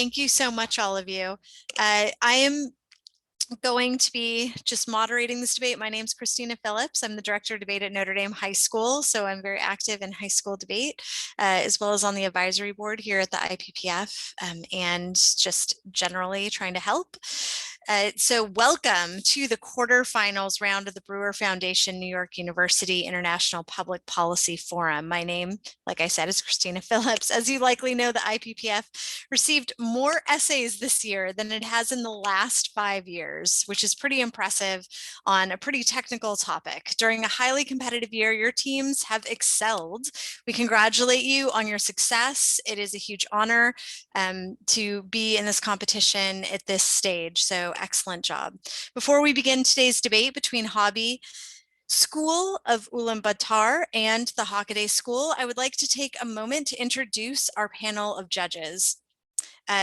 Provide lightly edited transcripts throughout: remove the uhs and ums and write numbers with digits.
Thank you so much, all of you. I am going to be just moderating this debate. My name is Christina Phillips. I'm the director of debate at Notre Dame High School, so I'm very active in high school debate, as well as on the advisory board here at the IPPF, and just generally trying to help. So welcome to the quarterfinals round of the Brewer Foundation New York University International Public Policy Forum. My name, like I said, is Christina Phillips. As you likely know, the IPPF received more essays this year than it has in the last 5 years, which is pretty impressive on a pretty technical topic. During a highly competitive year, your teams have excelled. We congratulate you on your success. It is a huge honor to be in this competition at this stage, so excellent job. Before we begin today's debate between School of Ulaanbaatar and the Hockaday School, I would like to take a moment to introduce our panel of judges.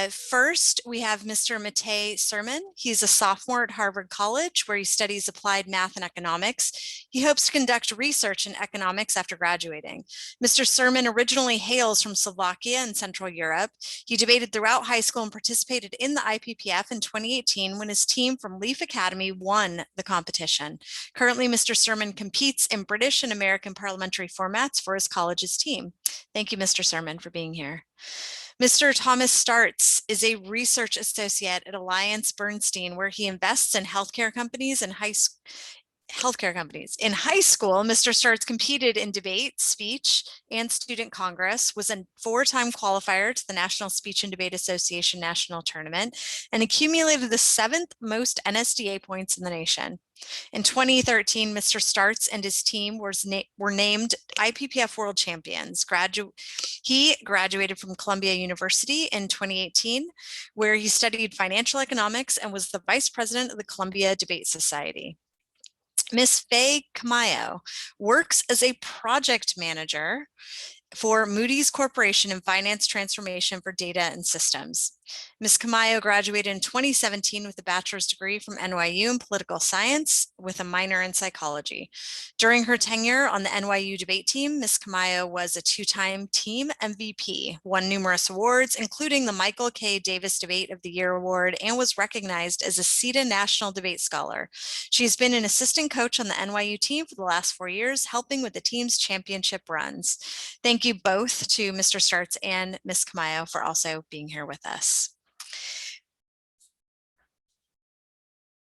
First, we have Mr. Matei Sermon. He's a sophomore at Harvard College, where he studies applied math and economics. He hopes to conduct research in economics after graduating. Mr. Sermon originally hails from Slovakia in Central Europe. He debated throughout high school and participated in the IPPF in 2018 when his team from Leaf Academy won the competition. Currently, Mr. Sermon competes in British and American parliamentary formats for his college's team. Thank you, Mr. Sermon, for being here. Mr. Thomas Starts is a research associate at Alliance Bernstein, where he invests in healthcare companies and healthcare companies. In high school, Mr. Starts competed in debate, speech, and student congress, was a 4-time qualifier to the National Speech and Debate Association National Tournament, and accumulated the 7th most NSDA points in the nation. In 2013, Mr. Starts and his team were named IPPF World Champions. He graduated from Columbia University in 2018, where he studied financial economics and was the vice president of the Columbia Debate Society. Ms. Faye Camayo works as a project manager for Moody's Corporation in Finance Transformation for Data and Systems. Ms. Camayo graduated in 2017 with a bachelor's degree from NYU in political science with a minor in psychology. During her tenure on the NYU debate team, Ms. Camayo was a 2-time team MVP, won numerous awards, including the Michael K. Davis Debate of the Year Award, and was recognized as a CETA National Debate Scholar. She has been an assistant coach on the NYU team for the last 4 years, helping with the team's championship runs. Thank you both to Mr. Starts and Ms. Camayo for also being here with us.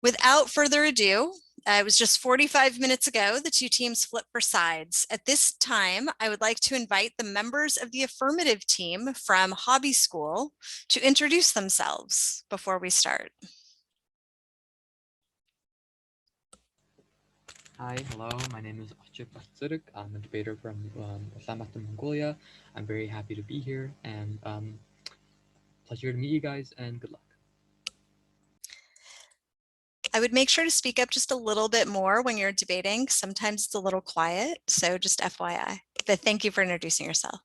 Without further ado, it was just 45 minutes ago, the two teams flipped for sides. At this time, I would like to invite the members of the affirmative team from Hobby School to introduce themselves before we start. Hi, hello, my name is Achip. I'm a debater from Ulaanbaatar, Mongolia. I'm very happy to be here, and pleasure to meet you guys, and good luck. I would make sure to speak up just a little bit more when you're debating. Sometimes it's a little quiet, so just FYI. But thank you for introducing yourself.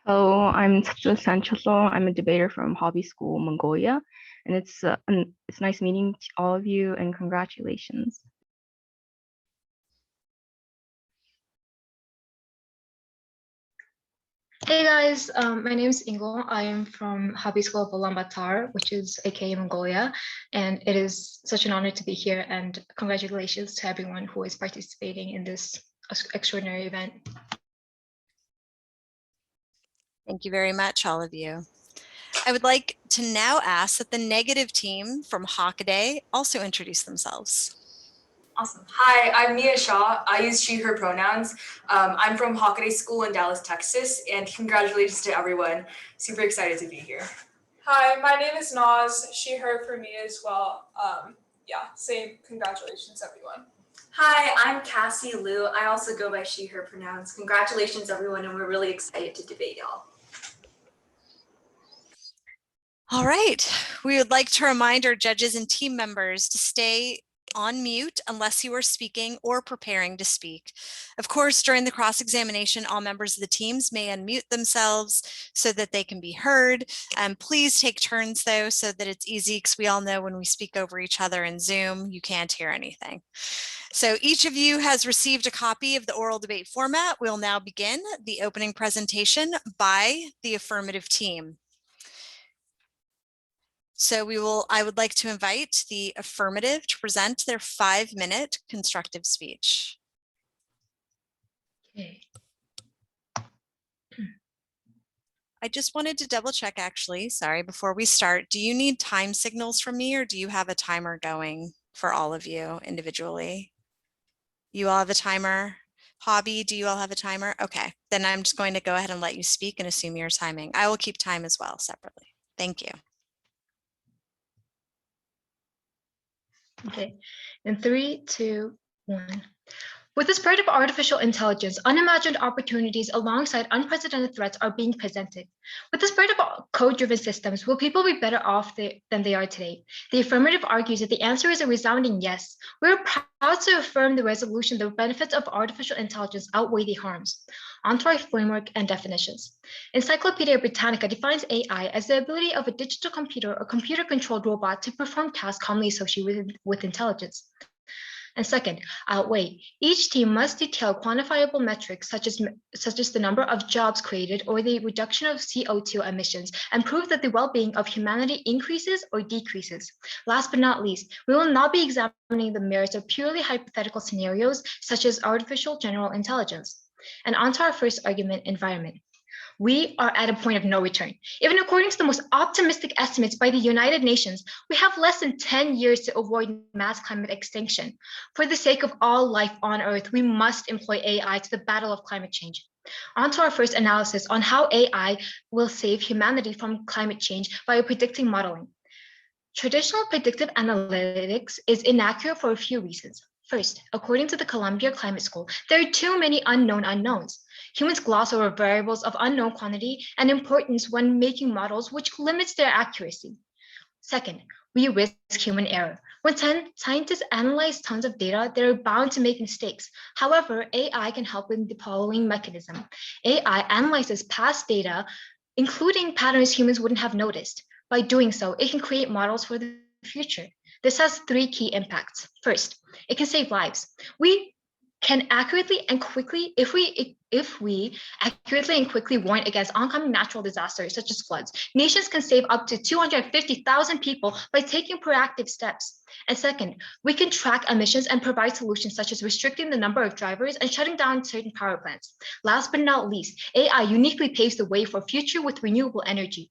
Hello, I'm Sanchoso. I'm a debater from Hobby School, Mongolia, and it's nice meeting all of you, and congratulations. Hey guys, my name is Ingo. I am from Hobby School of Ulaanbaatar, which is aka Mongolia, and it is such an honor to be here, and congratulations to everyone who is participating in this extraordinary event. Thank you very much, all of you. I would like to now ask that the negative team from Hockaday also introduce themselves. Awesome. Hi, I'm Mia Shaw. I use she, her pronouns. I'm from Hockaday School in Dallas, Texas, and congratulations to everyone. Super excited to be here. Hi, my name is Naz. She, her for me as well. Yeah, same. Congratulations, everyone. Hi, I'm Cassie Liu. I also go by she, her pronouns. Congratulations, everyone, and we're really excited to debate y'all. All right, we would like to remind our judges and team members to stay on mute unless you are speaking or preparing to speak. Of course, during the cross-examination, all members of the teams may unmute themselves so that they can be heard. Please take turns though, so that it's easy, because we all know when we speak over each other in Zoom, you can't hear anything. So each of you has received a copy of the oral debate format. We'll now begin the opening presentation by the affirmative team. So I would like to invite the affirmative to present their 5-minute constructive speech. Okay. I just wanted to double check actually, sorry, before we start, do you need time signals from me or do you have a timer going for all of you individually? You all have a timer? Hobby, do you all have a timer? Okay, then I'm just going to go ahead and let you speak and assume your timing. I will keep time as well separately. Thank you. Okay, in 3, 2, 1. With the spread of artificial intelligence, unimagined opportunities alongside unprecedented threats are being presented. With the spread of code-driven systems, will people be better off than they are today? The affirmative argues that the answer is a resounding yes. We're proud to affirm the resolution the benefits of artificial intelligence outweigh the harms. Onto our framework and definitions. Encyclopedia Britannica defines AI as the ability of a digital computer or computer-controlled robot to perform tasks commonly associated with intelligence. And second, outweigh. Each team must detail quantifiable metrics such as the number of jobs created or the reduction of CO2 emissions and prove that the well-being of humanity increases or decreases. Last but not least, we will not be examining the merits of purely hypothetical scenarios such as artificial general intelligence. And on to our first argument, environment. We are at a point of no return. Even according to the most optimistic estimates by the United Nations, we have less than 10 years to avoid mass climate extinction. For the sake of all life on Earth, we must employ AI to the battle of climate change. On to our first analysis on how AI will save humanity from climate change by predicting modeling. Traditional predictive analytics is inaccurate for a few reasons. First, according to the Columbia Climate School, there are too many unknown unknowns. Humans gloss over variables of unknown quantity and importance when making models, which limits their accuracy. Second, we risk human error. When scientists analyze tons of data, they're bound to make mistakes. However, AI can help with the following mechanism. AI analyzes past data, including patterns humans wouldn't have noticed. By doing so, it can create models for the future. This has 3 key impacts. First, it can save lives. We can accurately and quickly, if we accurately and quickly warn against oncoming natural disasters such as floods, nations can save up to 250,000 people by taking proactive steps. And second, we can track emissions and provide solutions such as restricting the number of drivers and shutting down certain power plants. Last but not least, AI uniquely paves the way for future with renewable energy.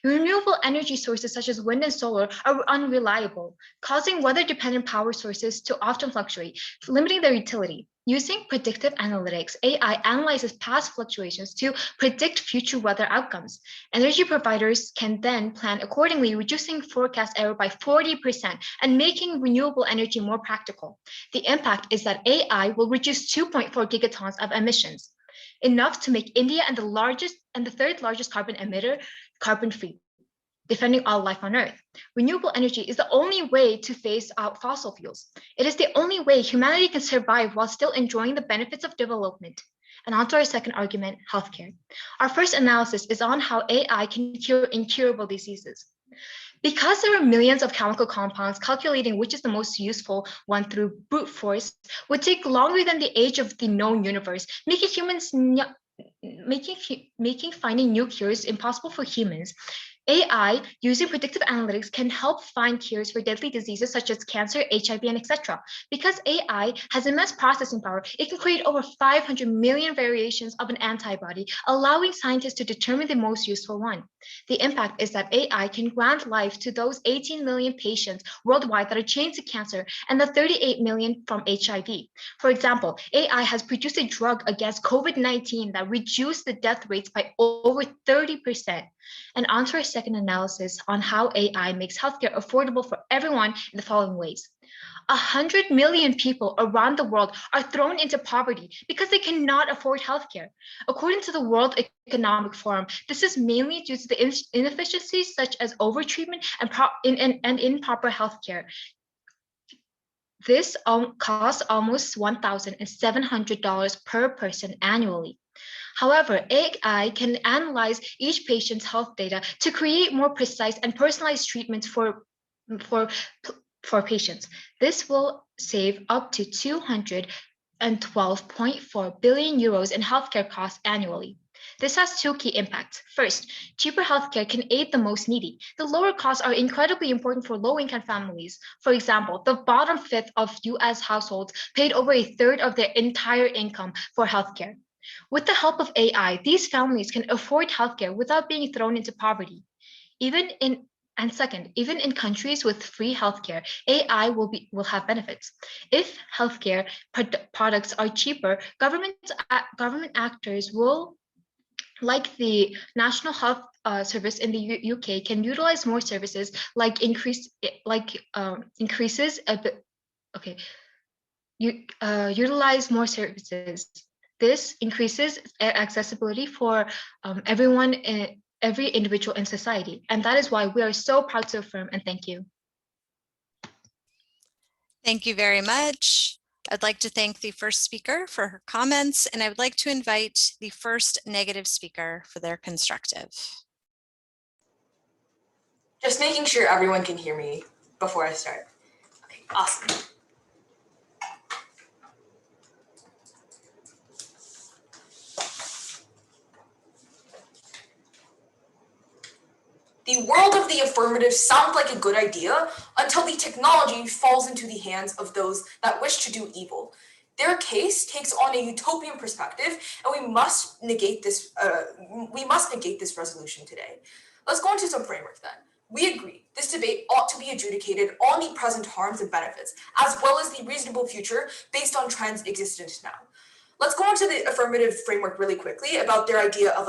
Renewable energy sources such as wind and solar are unreliable, causing weather-dependent power sources to often fluctuate, limiting their utility. Using predictive analytics, AI analyzes past fluctuations to predict future weather outcomes. Energy providers can then plan accordingly, reducing forecast error by 40% and making renewable energy more practical. The impact is that AI will reduce 2.4 gigatons of emissions, enough to make India and the third largest carbon emitter carbon-free, defending all life on Earth. Renewable energy is the only way to phase out fossil fuels. It is the only way humanity can survive while still enjoying the benefits of development. And on to our second argument, healthcare. Our first analysis is on how AI can cure incurable diseases. Because there are millions of chemical compounds, calculating which is the most useful one through brute force would take longer than the age of the known universe, making finding new cures impossible for humans. AI, using predictive analytics, can help find cures for deadly diseases such as cancer, HIV, and etc. Because AI has immense processing power, it can create over 500 million variations of an antibody, allowing scientists to determine the most useful one. The impact is that AI can grant life to those 18 million patients worldwide that are chained to cancer and the 38 million from HIV. For example, AI has produced a drug against COVID-19 that reduced the death rates by over 30%. And on to our second analysis on how AI makes healthcare affordable for everyone in the following ways. 100 million people around the world are thrown into poverty because they cannot afford healthcare. According to the World Economic Forum, this is mainly due to the inefficiencies such as overtreatment and improper healthcare. This costs almost $1,700 per person annually. However, AI can analyze each patient's health data to create more precise and personalized treatments for patients. This will save up to 212.4 billion euros in healthcare costs annually. This has two key impacts. First, cheaper healthcare can aid the most needy. The lower costs are incredibly important for low-income families. For example, the bottom fifth of US households paid over a third of their entire income for healthcare. With the help of AI, these families can afford healthcare without being thrown into poverty. And second, even in countries with free healthcare, AI will have benefits. If healthcare products are cheaper, government actors will, like the National Health Service in the UK, can utilize more services like utilize more services. This increases accessibility for everyone, every individual in society. And that is why we are so proud to affirm, and thank you. Thank you very much. I'd like to thank the first speaker for her comments, and I would like to invite the first negative speaker for their constructive. Just making sure everyone can hear me before I start. Okay, awesome. The world of the affirmative sounds like a good idea until the technology falls into the hands of those that wish to do evil. Their case takes on a utopian perspective, and we must negate this resolution today. Let's go into some framework then. We agree this debate ought to be adjudicated on the present harms and benefits, as well as the reasonable future based on trends existent now. Let's go into the affirmative framework really quickly about their idea of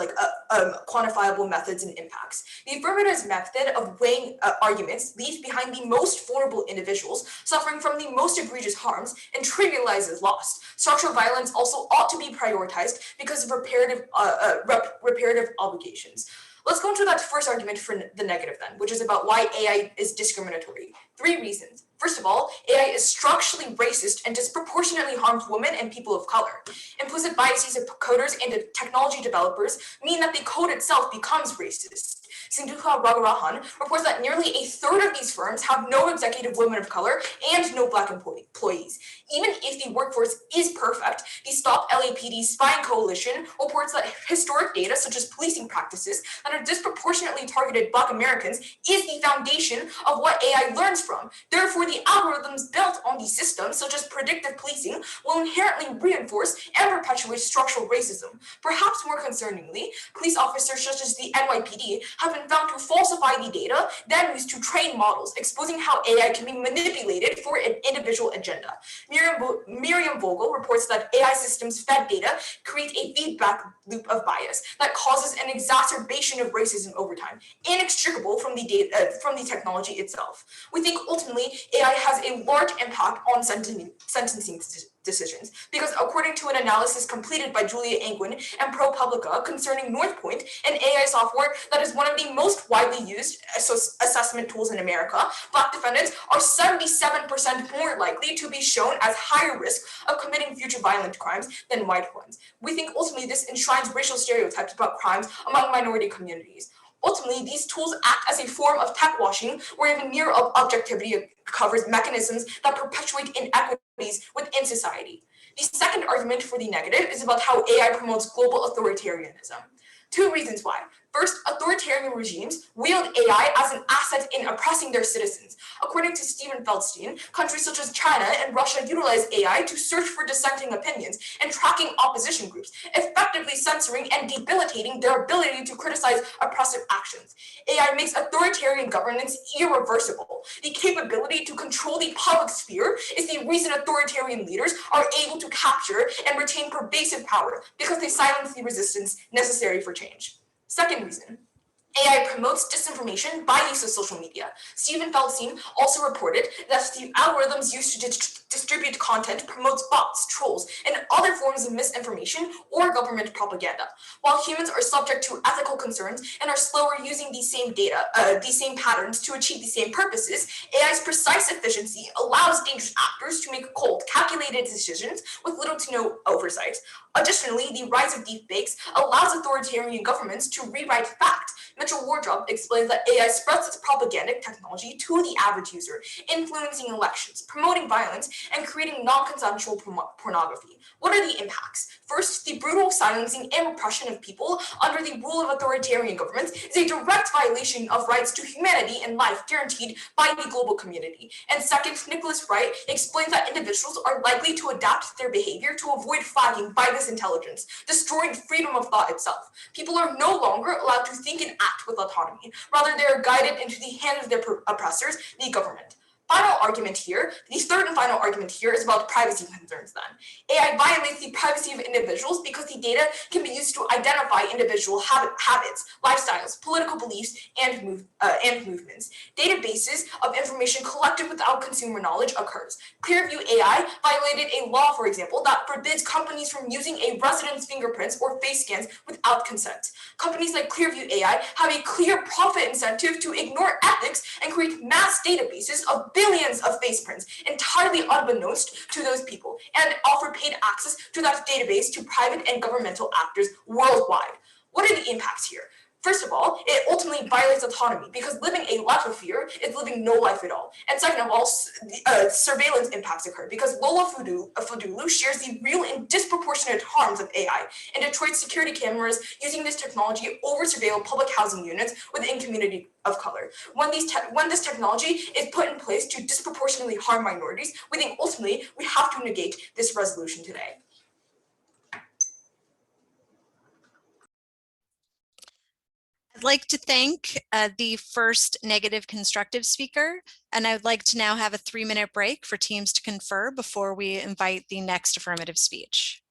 quantifiable methods and impacts. The affirmative's method of weighing arguments leaves behind the most vulnerable individuals suffering from the most egregious harms and trivializes loss. Structural violence also ought to be prioritized because of reparative obligations. Let's go into that first argument for the negative then, which is about why AI is discriminatory. 3 reasons. First of all, AI is structurally racist and disproportionately harms women and people of color. Implicit biases of coders and technology developers mean that the code itself becomes racist. Sindhuja Ragarajan reports that nearly a third of these firms have no executive women of color and no Black employees. Even if the workforce is perfect, the Stop LAPD Spying Coalition reports that historic data such as policing practices that are disproportionately targeted Black Americans is the foundation of what AI learns from. Therefore, the algorithms built on these systems, such as predictive policing, will inherently reinforce and perpetuate structural racism. Perhaps more concerningly, police officers such as the NYPD have been found to falsify the data then used to train models, exposing how AI can be manipulated for an individual agenda. Miriam Vogel reports that AI systems fed data create a feedback loop of bias that causes an exacerbation of racism over time, inextricable from the technology itself. We think ultimately AI has a large impact on sentencing decisions, because according to an analysis completed by Julia Angwin and ProPublica concerning North Point, an AI software that is one of the most widely used assessment tools in America, Black defendants are 77% more likely to be shown as higher risk of committing future violent crimes than white ones. We think ultimately this enshrines racial stereotypes about crimes among minority communities. Ultimately, these tools act as a form of tech washing, where even mere objectivity covers mechanisms that perpetuate inequities within society. The second argument for the negative is about how AI promotes global authoritarianism. 2 reasons why. First, authoritarian regimes wield AI as an asset in oppressing their citizens. According to Stephen Feldstein, countries such as China and Russia utilize AI to search for dissenting opinions and tracking opposition groups, effectively censoring and debilitating their ability to criticize oppressive actions. AI makes authoritarian governance irreversible. The capability to control the public sphere is the reason authoritarian leaders are able to capture and retain pervasive power, because they silence the resistance necessary for change. Second reason, AI promotes disinformation by use of social media. Stephen Feldstein also reported that the algorithms used to distribute content promotes bots, trolls, and other forms of misinformation or government propaganda. While humans are subject to ethical concerns and are slower using these same patterns to achieve the same purposes, AI's precise efficiency allows dangerous actors to make cold, calculated decisions with little to no oversight. Additionally, the rise of deepfakes allows authoritarian governments to rewrite fact, Mitchell Wardrop explains that AI spreads its propagandic technology to the average user, influencing elections, promoting violence, and creating non-consensual pornography. What are the impacts? First, the brutal silencing and repression of people under the rule of authoritarian governments is a direct violation of rights to humanity and life guaranteed by the global community. And second, Nicholas Wright explains that individuals are likely to adapt their behavior to avoid flagging by this intelligence, destroying freedom of thought itself. People are no longer allowed to think and act with autonomy. Rather, they are guided into the hands of their oppressors, the government. Final argument here, the third and final argument here is about privacy concerns then. AI violates the privacy of individuals because the data can be used to identify individual habits, lifestyles, political beliefs, and movements. Databases of information collected without consumer knowledge occurs. Clearview AI violated a law, for example, that forbids companies from using a resident's fingerprints or face scans without consent. Companies like Clearview AI have a clear profit incentive to ignore ethics and create mass databases of billions of face prints entirely unbeknownst to those people and offer paid access to that database to private and governmental actors worldwide. What are the impacts here? First of all, it ultimately violates autonomy because living a life of fear is living no life at all. And second of all, surveillance impacts occur because Lola Fudulu shares the real and disproportionate harms of AI, and Detroit's security cameras using this technology over surveil public housing units within community of color. When this technology is put in place to disproportionately harm minorities, we think ultimately we have to negate this resolution today. I'd like to thank the first negative constructive speaker, and I'd like to now have a 3-minute break for teams to confer before we invite the next affirmative speech.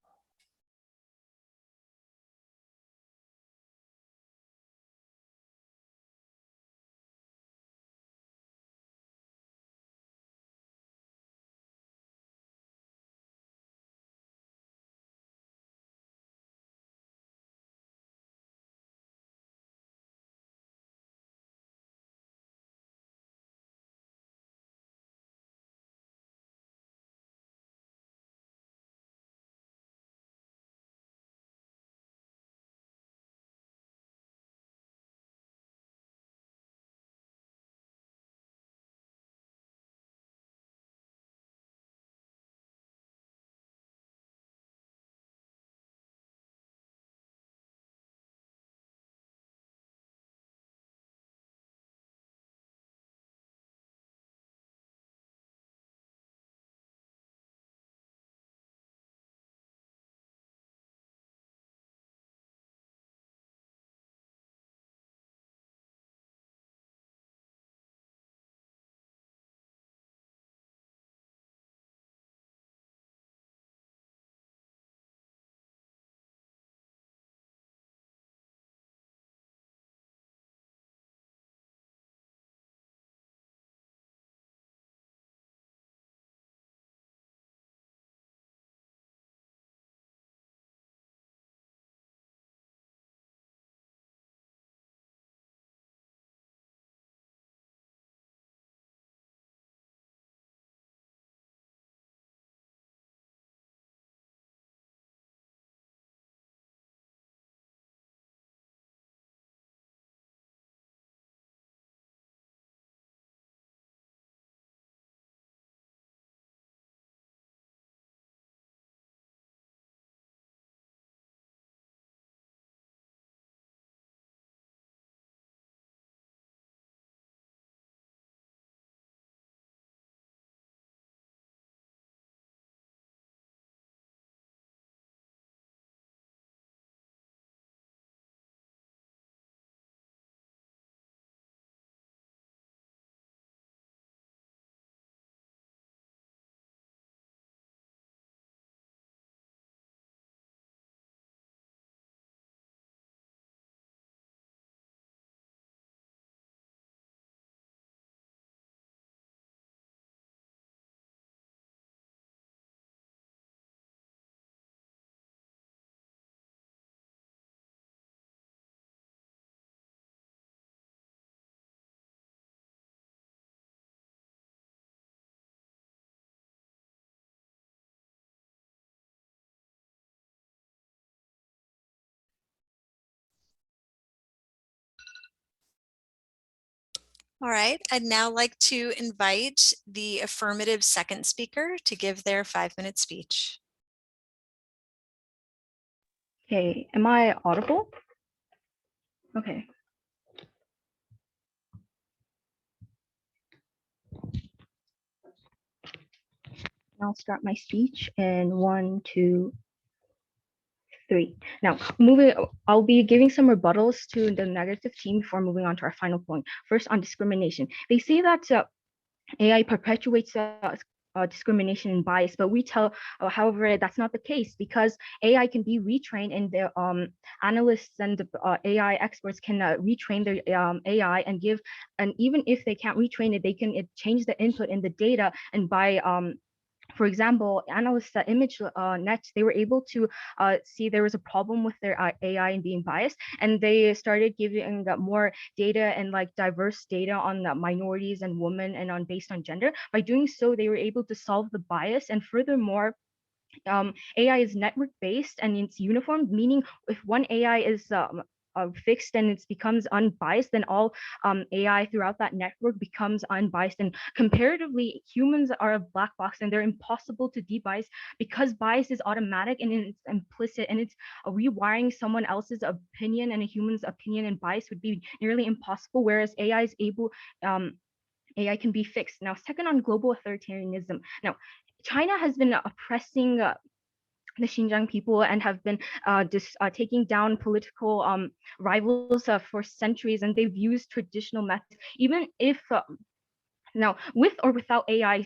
All right, I'd now like to invite the affirmative second speaker to give their 5-minute speech. Okay, am I audible? Okay. I'll start my speech in 1, 2, 3. Now, I'll be giving some rebuttals to the negative team before moving on to our final point. First, on discrimination. They say that AI perpetuates discrimination and bias, but we tell, however, that's not the case, because AI can be retrained, and the analysts and AI experts can retrain their AI and give, and even if they can't retrain it, they can change the input in the data, and by for example, analysts at ImageNet, they were able to see there was a problem with their AI and being biased, and they started giving more data and like diverse data on minorities and women and on based on gender. By doing so, they were able to solve the bias, and furthermore, AI is network based and it's uniform, meaning if one AI is fixed and it becomes unbiased, then all AI throughout that network becomes unbiased. And comparatively, humans are a black box and they're impossible to debias, because bias is automatic and it's implicit, and it's rewiring someone else's opinion, and a human's opinion and bias would be nearly impossible, whereas AI is able, AI can be fixed. Now, second, on global authoritarianism. Now, China has been oppressing the Xinjiang people and have been taking down political rivals for centuries, and they've used traditional methods. Even if now, with or without AI,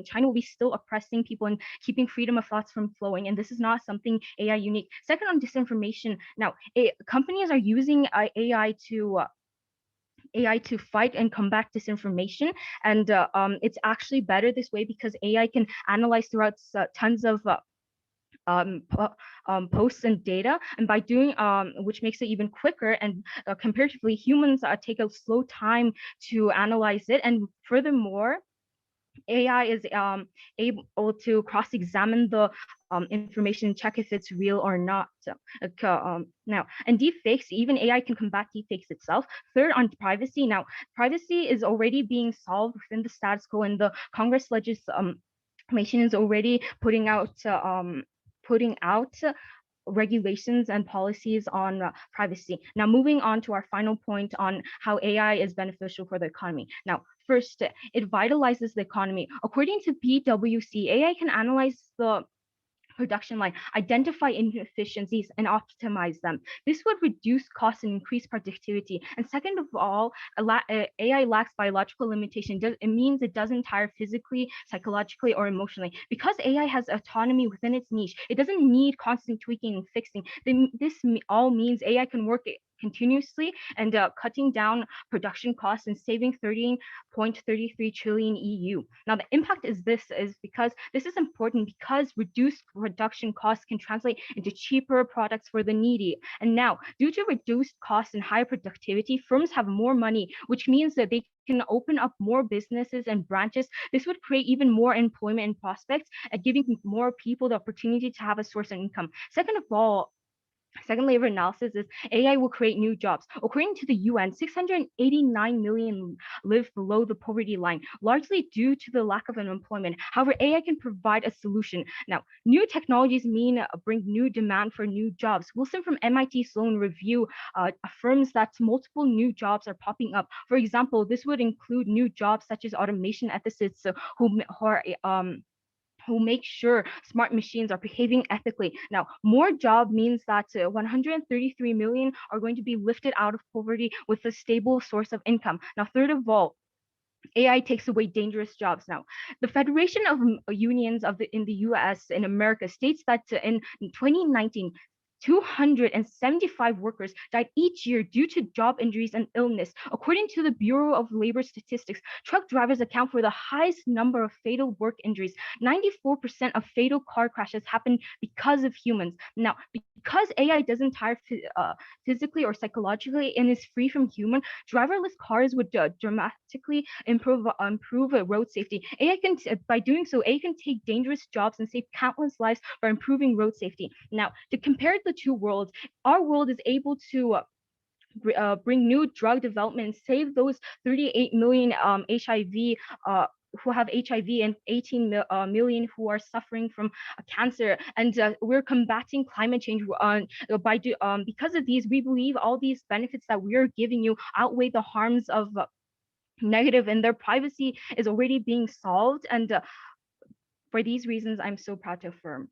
China will be still oppressing people and keeping freedom of thoughts from flowing, and this is not something AI unique. Second, on disinformation. Now, companies are using AI to fight and combat disinformation, and it's actually better this way, because AI can analyze throughout tons of posts and data, and by doing which makes it even quicker, and comparatively humans take a slow time to analyze it. And furthermore, AI is able to cross-examine the information, check if it's real or not. Now, and deepfakes, even AI can combat deepfakes itself. Third, on privacy. Now, privacy is already being solved within the status quo, and the Congress legislation is already putting out regulations and policies on privacy. Now, moving on to our final point on how AI is beneficial for the economy. Now, first, it vitalizes the economy. According to PwC, AI can analyze the production line, identify inefficiencies, and optimize them. This would reduce costs and increase productivity. And second of all, AI lacks biological limitation. It means it doesn't tire physically, psychologically, or emotionally. Because AI has autonomy within its niche, it doesn't need constant tweaking and fixing. This all means AI can work continuously, and cutting down production costs and saving 13.33 trillion EU. Now, the impact is because this is important, because reduced production costs can translate into cheaper products for the needy. And now, due to reduced costs and higher productivity, firms have more money, which means that they can open up more businesses and branches. This would create even more employment and prospects, and giving more people the opportunity to have a source of income. Second of all, second layer of analysis is AI will create new jobs. According to the UN, 689 million live below the poverty line, largely due to the lack of employment. However, AI can provide a solution. Now, new technologies bring new demand for new jobs. Wilson from MIT Sloan Review affirms that multiple new jobs are popping up. For example, this would include new jobs such as automation ethicists who make sure smart machines are behaving ethically. Now, more job means that 133 million are going to be lifted out of poverty with a stable source of income. Now, third of all, AI takes away dangerous jobs. Now, the Federation of Unions in the US in America states that in 2019, 275 workers died each year due to job injuries and illness. According to the Bureau of Labor Statistics, truck drivers account for the highest number of fatal work injuries. 94% of fatal car crashes happen because of humans. Now, because AI doesn't tire physically or psychologically and is free from human, driverless cars would dramatically improve road safety. By doing so, AI can take dangerous jobs and save countless lives by improving road safety. Now, to compare the two worlds, our world is able to bring new drug development, save those 38 million HIV who have HIV and 18 million who are suffering from cancer. And we're combating climate change because of these. We believe all these benefits that we are giving you outweigh the harms of negative, and their privacy is already being solved. And for these reasons, I'm so proud to affirm.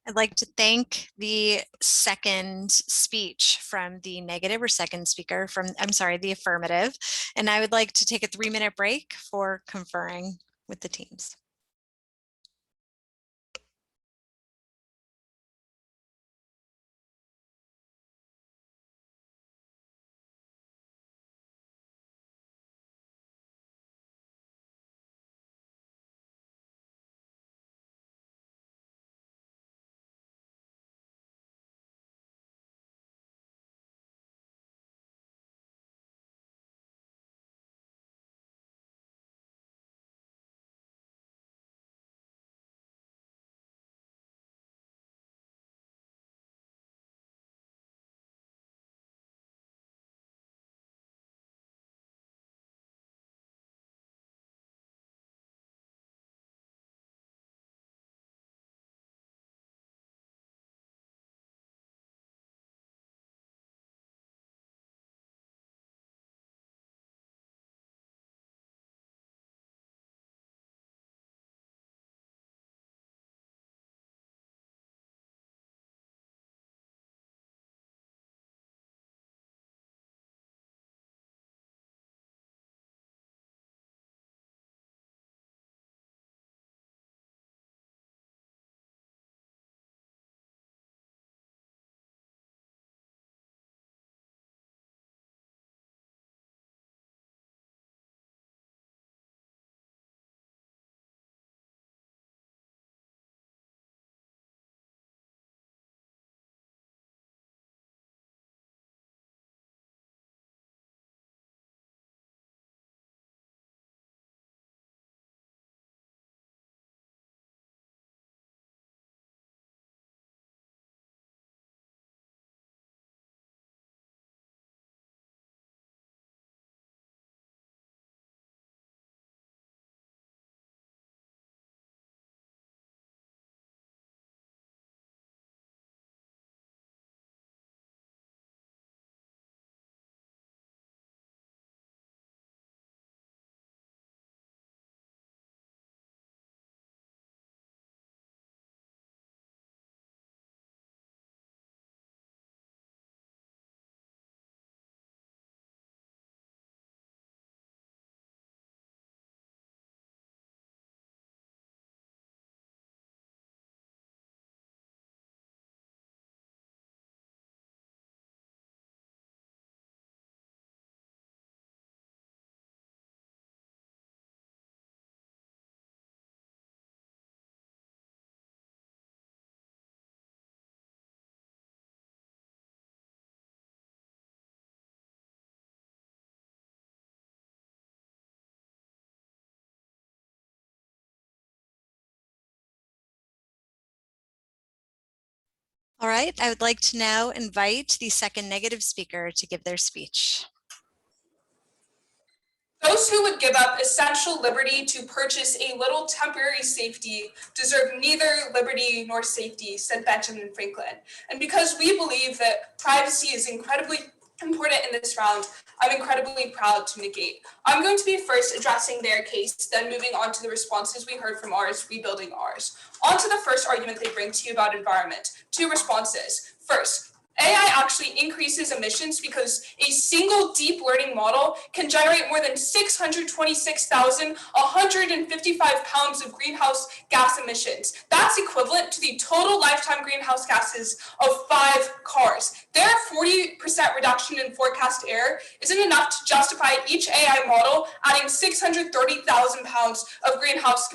I'd like to thank the second speech from the negative, or second speaker from, I'm sorry, the affirmative. And I would like to take a 3-minute break for conferring with the teams. All right, I would like to now invite the second negative speaker to give their speech. Those who would give up essential liberty to purchase a little temporary safety deserve neither liberty nor safety, said Benjamin Franklin. And because we believe that privacy is incredibly important in this round, I'm incredibly proud to negate. I'm going to be first addressing their case, then moving on to the responses we heard from ours, rebuilding ours. On to the first argument they bring to you about environment. 2 responses. First, AI actually increases emissions because a single deep learning model can generate more than 626,155 pounds of greenhouse gas emissions. That's equivalent to the total lifetime greenhouse gases of 5 cars. Their 40% reduction in forecast error isn't enough to justify each AI model adding 630,000 pounds of greenhouse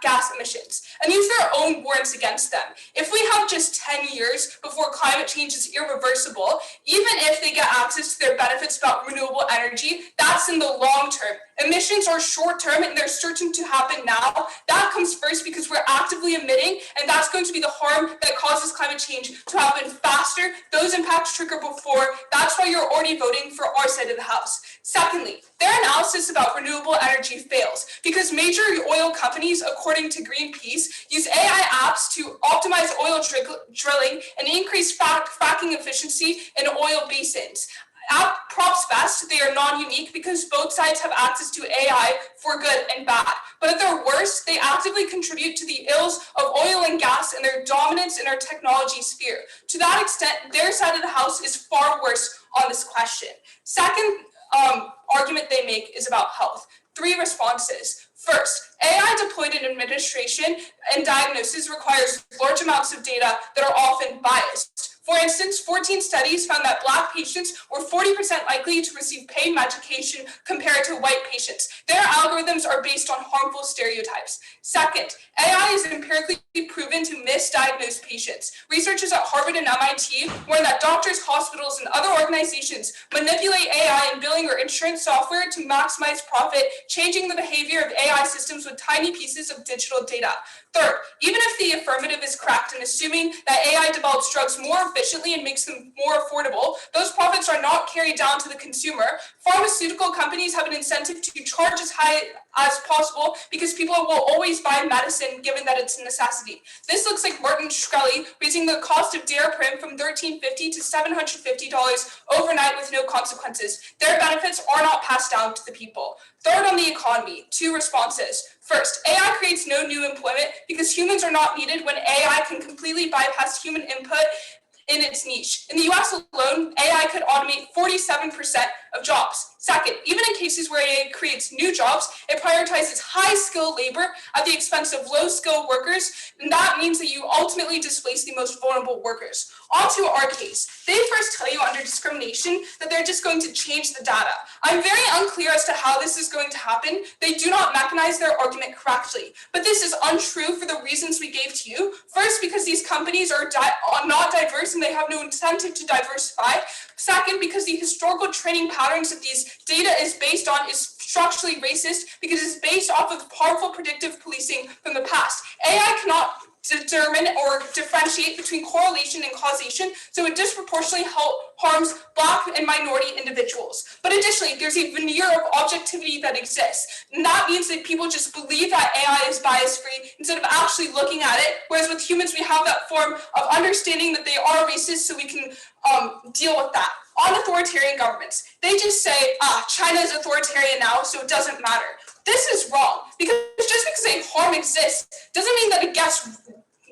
gas emissions. And use their own words against them. If we have just 10 years before climate change is irreversible, even if they get access to their benefits about renewable energy, that's in the long term. Emissions are short term and they're certain to happen now. That comes first because we're actively emitting, and that's going to be the harm that causes climate change to happen faster. Those impacts trigger before. That's why you're already voting for our side of the house. Secondly, their analysis about renewable energy fails because major oil companies, according to Greenpeace, use AI apps to optimize oil drilling and increase fracking efficiency in oil basins. At props best, they are non-unique because both sides have access to AI for good and bad. But at their worst, they actively contribute to the ills of oil and gas and their dominance in our technology sphere. To that extent, their side of the house is far worse on this question. Second argument they make is about health. 3 responses. First, AI deployed in administration and diagnosis requires large amounts of data that are often biased. For instance, 14 studies found that Black patients were 40% likely to receive pain medication compared to white patients. Their algorithms are based on harmful stereotypes. Second, AI is empirically proven to misdiagnose patients. Researchers at Harvard and MIT warn that doctors, hospitals, and other organizations manipulate AI in billing or insurance software to maximize profit, changing the behavior of AI systems with tiny pieces of digital data. Third, even if the affirmative is correct in assuming that AI develops drugs more efficiently and makes them more affordable, those profits are not carried down to the consumer. Pharmaceutical companies have an incentive to charge as high as possible because people will always buy medicine given that it's a necessity. This looks like Martin Shkreli raising the cost of Daraprim from $13.50 to $750 overnight with no consequences. Their benefits are not passed down to the people. Third, on the economy, 2 responses. First, AI creates no new employment because humans are not needed when AI can completely bypass human input in its niche. In the US alone, AI could automate 47% of jobs. Second, even in cases where AI creates new jobs, it prioritizes high-skilled labor at the expense of low-skilled workers, and that means that you ultimately displace the most vulnerable workers. On to our case. They first tell you under discrimination that they're just going to change the data. I'm very unclear as to how this is going to happen. They do not mechanize their argument correctly, but this is untrue for the reasons we gave to you. First, because these companies are not diverse and they have no incentive to diversify. Second, because the historical training patterns that these data is based on is structurally racist because it's based off of powerful predictive policing from the past. AI cannot determine or differentiate between correlation and causation, so it disproportionately harms Black and minority individuals. But additionally, there's a veneer of objectivity that exists, and that means that people just believe that AI is bias-free instead of actually looking at it, whereas with humans, we have that form of understanding that they are racist, so we can deal with that. On authoritarian governments, they just say, China is authoritarian now, so it doesn't matter. This is wrong, because just because a harm exists doesn't mean that it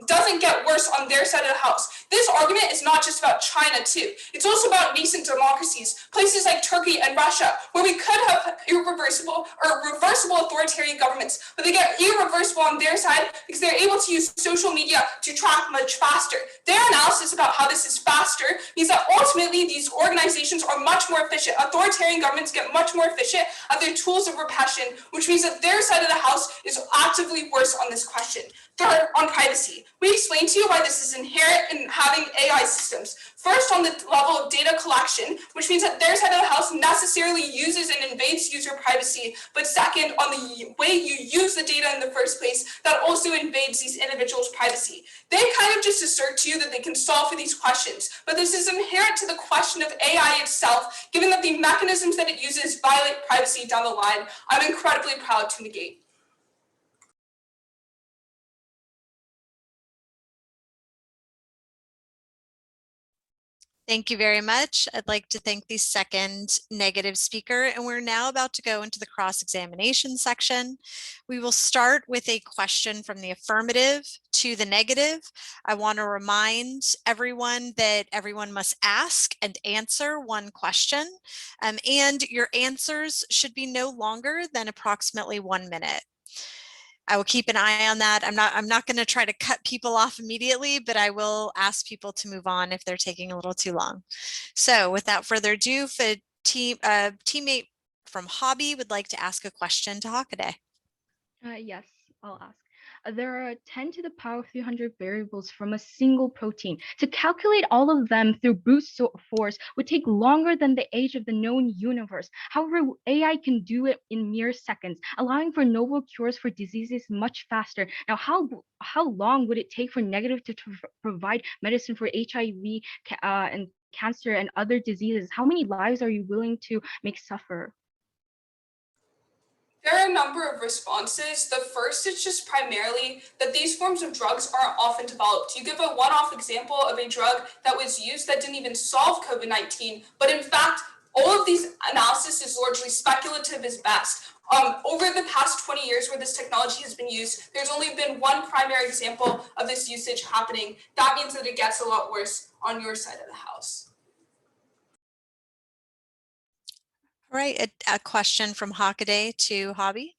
doesn't get worse on their side of the house. This argument is not just about China too. It's also about nascent democracies, places like Turkey and Russia, where we could have irreversible or reversible authoritarian governments, but they get irreversible on their side because they're able to use social media to track much faster. Their analysis about how this is faster means that ultimately these organizations are much more efficient. Authoritarian governments get much more efficient at their tools of repression, which means that their side of the house is actively worse on this question. Third, on privacy. We explained to you why this is inherent in having AI systems. First, on the level of data collection, which means that their side of the house necessarily uses and invades user privacy. But second, on the way you use the data in the first place, that also invades these individuals' privacy. They kind of just assert to you that they can solve for these questions, but this is inherent to the question of AI itself, given that the mechanisms that it uses violate privacy down the line. I'm incredibly proud to negate. Thank you very much. I'd like to thank the second negative speaker, and we're now about to go into the cross-examination section. We will start with a question from the affirmative to the negative. I want to remind everyone that everyone must ask and answer one question, and your answers should be no longer than approximately 1 minute. I will keep an eye on that. I'm not going to try to cut people off immediately, but I will ask people to move on if they're taking a little too long. So without further ado, if a teammate from Hobby would like to ask a question to Hockaday. Yes. I'll ask. There are 10 to the power of 300 variables from a single protein. To calculate all of them through brute force would take longer than the age of the known universe. However, AI can do it in mere seconds, allowing for novel cures for diseases much faster. Now, how long would it take for negative to provide medicine for HIV and cancer and other diseases? How many lives are you willing to make suffer? There are a number of responses. The first is just primarily that these forms of drugs aren't often developed. You give a one-off example of a drug that was used that didn't even solve COVID-19, but in fact, all of these analysis is largely speculative as best. Over the past 20 years where this technology has been used, there's only been one primary example of this usage happening. That means that it gets a lot worse on your side of the house. All right, a question from Hockaday to Hobby.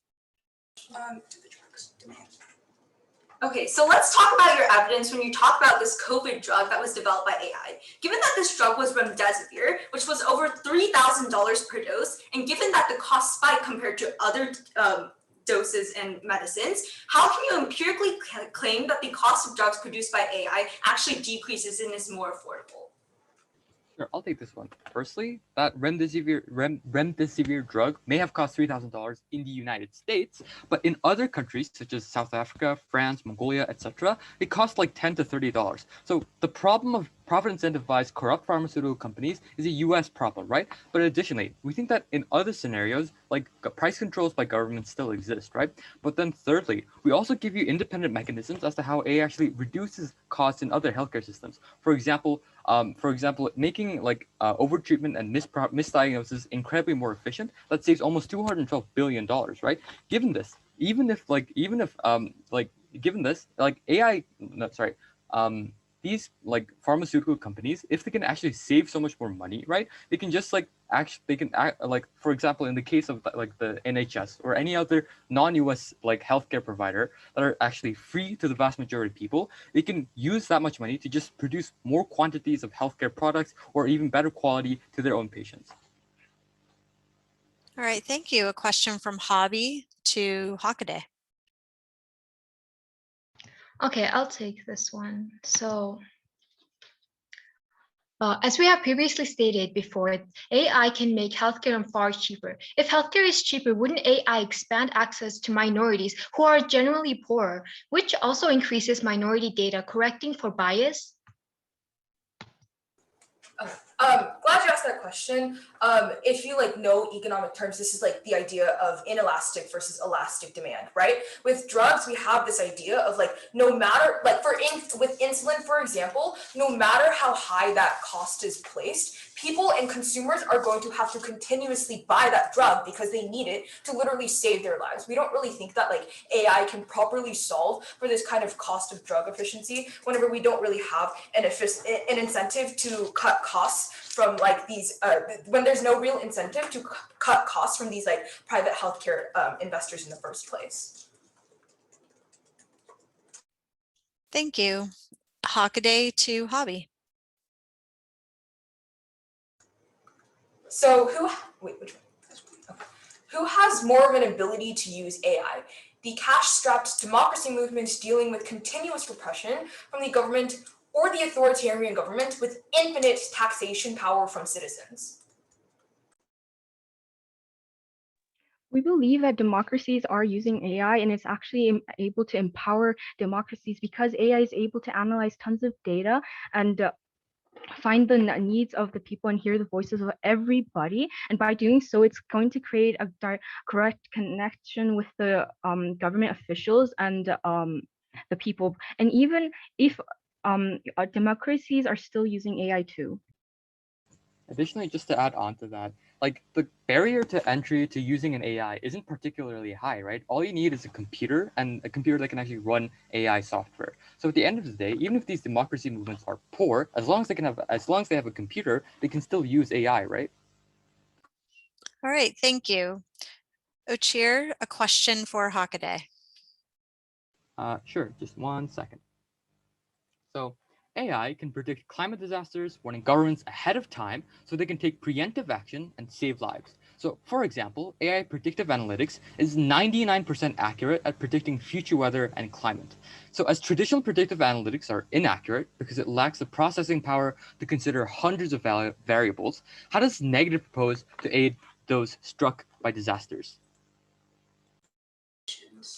Okay, so let's talk about your evidence when you talk about this COVID drug that was developed by AI. Given that this drug was remdesivir, which was over $3,000 per dose, and given that the cost spiked compared to other doses and medicines, how can you empirically claim that the cost of drugs produced by AI actually decreases and is more affordable? Sure, I'll take this one. Firstly, that remdesivir drug may have cost $3,000 in the United States, but in other countries such as South Africa, France, Mongolia, etc., it costs like $10 to $30. So the problem of profit-incentivized corrupt pharmaceutical companies is a U.S. problem, right? But additionally, we think that in other scenarios, like price controls by governments still exist, right? But then thirdly, we also give you independent mechanisms as to how AI actually reduces costs in other healthcare systems. For example, making like overtreatment and misdiagnosis incredibly more efficient, that saves almost $212 billion, right? Given this, these like pharmaceutical companies, if they can actually save so much more money, right? They can just like for example, in the case of like the NHS or any other non-US like healthcare provider that are actually free to the vast majority of people, they can use that much money to just produce more quantities of healthcare products or even better quality to their own patients. All right, thank you. A question from Hobby to Hockaday. Okay, I'll take this one. So, as we have previously stated before, AI can make healthcare far cheaper. If healthcare is cheaper, wouldn't AI expand access to minorities who are generally poorer, which also increases minority data, correcting for bias? Glad you asked that question. If you like know economic terms, this is like the idea of inelastic versus elastic demand, right? With drugs, we have this idea of like no matter like with insulin, for example, no matter how high that cost is placed, people and consumers are going to have to continuously buy that drug because they need it to literally save their lives. We don't really think that like AI can properly solve for this kind of cost of drug efficiency whenever we don't really have an incentive to cut costs from like these, when there's no real incentive to cut costs from these like private healthcare investors in the first place. Thank you. Hockaday to Hobby. So who has more of an ability to use AI? The cash-strapped democracy movement dealing with continuous repression from the government, or the authoritarian government with infinite taxation power from citizens? We believe that democracies are using AI, and it's actually able to empower democracies because AI is able to analyze tons of data and find the needs of the people and hear the voices of everybody. And by doing so, it's going to create a correct connection with the government officials and the people. And even if democracies are still using AI too. Additionally, just to add on to that, like the barrier to entry to using an AI isn't particularly high, right? All you need is a computer and a computer that can actually run AI software. So at the end of the day, even if these democracy movements are poor, as long as they have a computer, they can still use AI, right? All right, thank you. Ochir, a question for Hockaday. Sure, just 1 second. So AI can predict climate disasters, warning governments ahead of time so they can take preemptive action and save lives. So for example, AI predictive analytics is 99% accurate at predicting future weather and climate. So as traditional predictive analytics are inaccurate because it lacks the processing power to consider hundreds of variables, how does negative propose to aid those struck by disasters?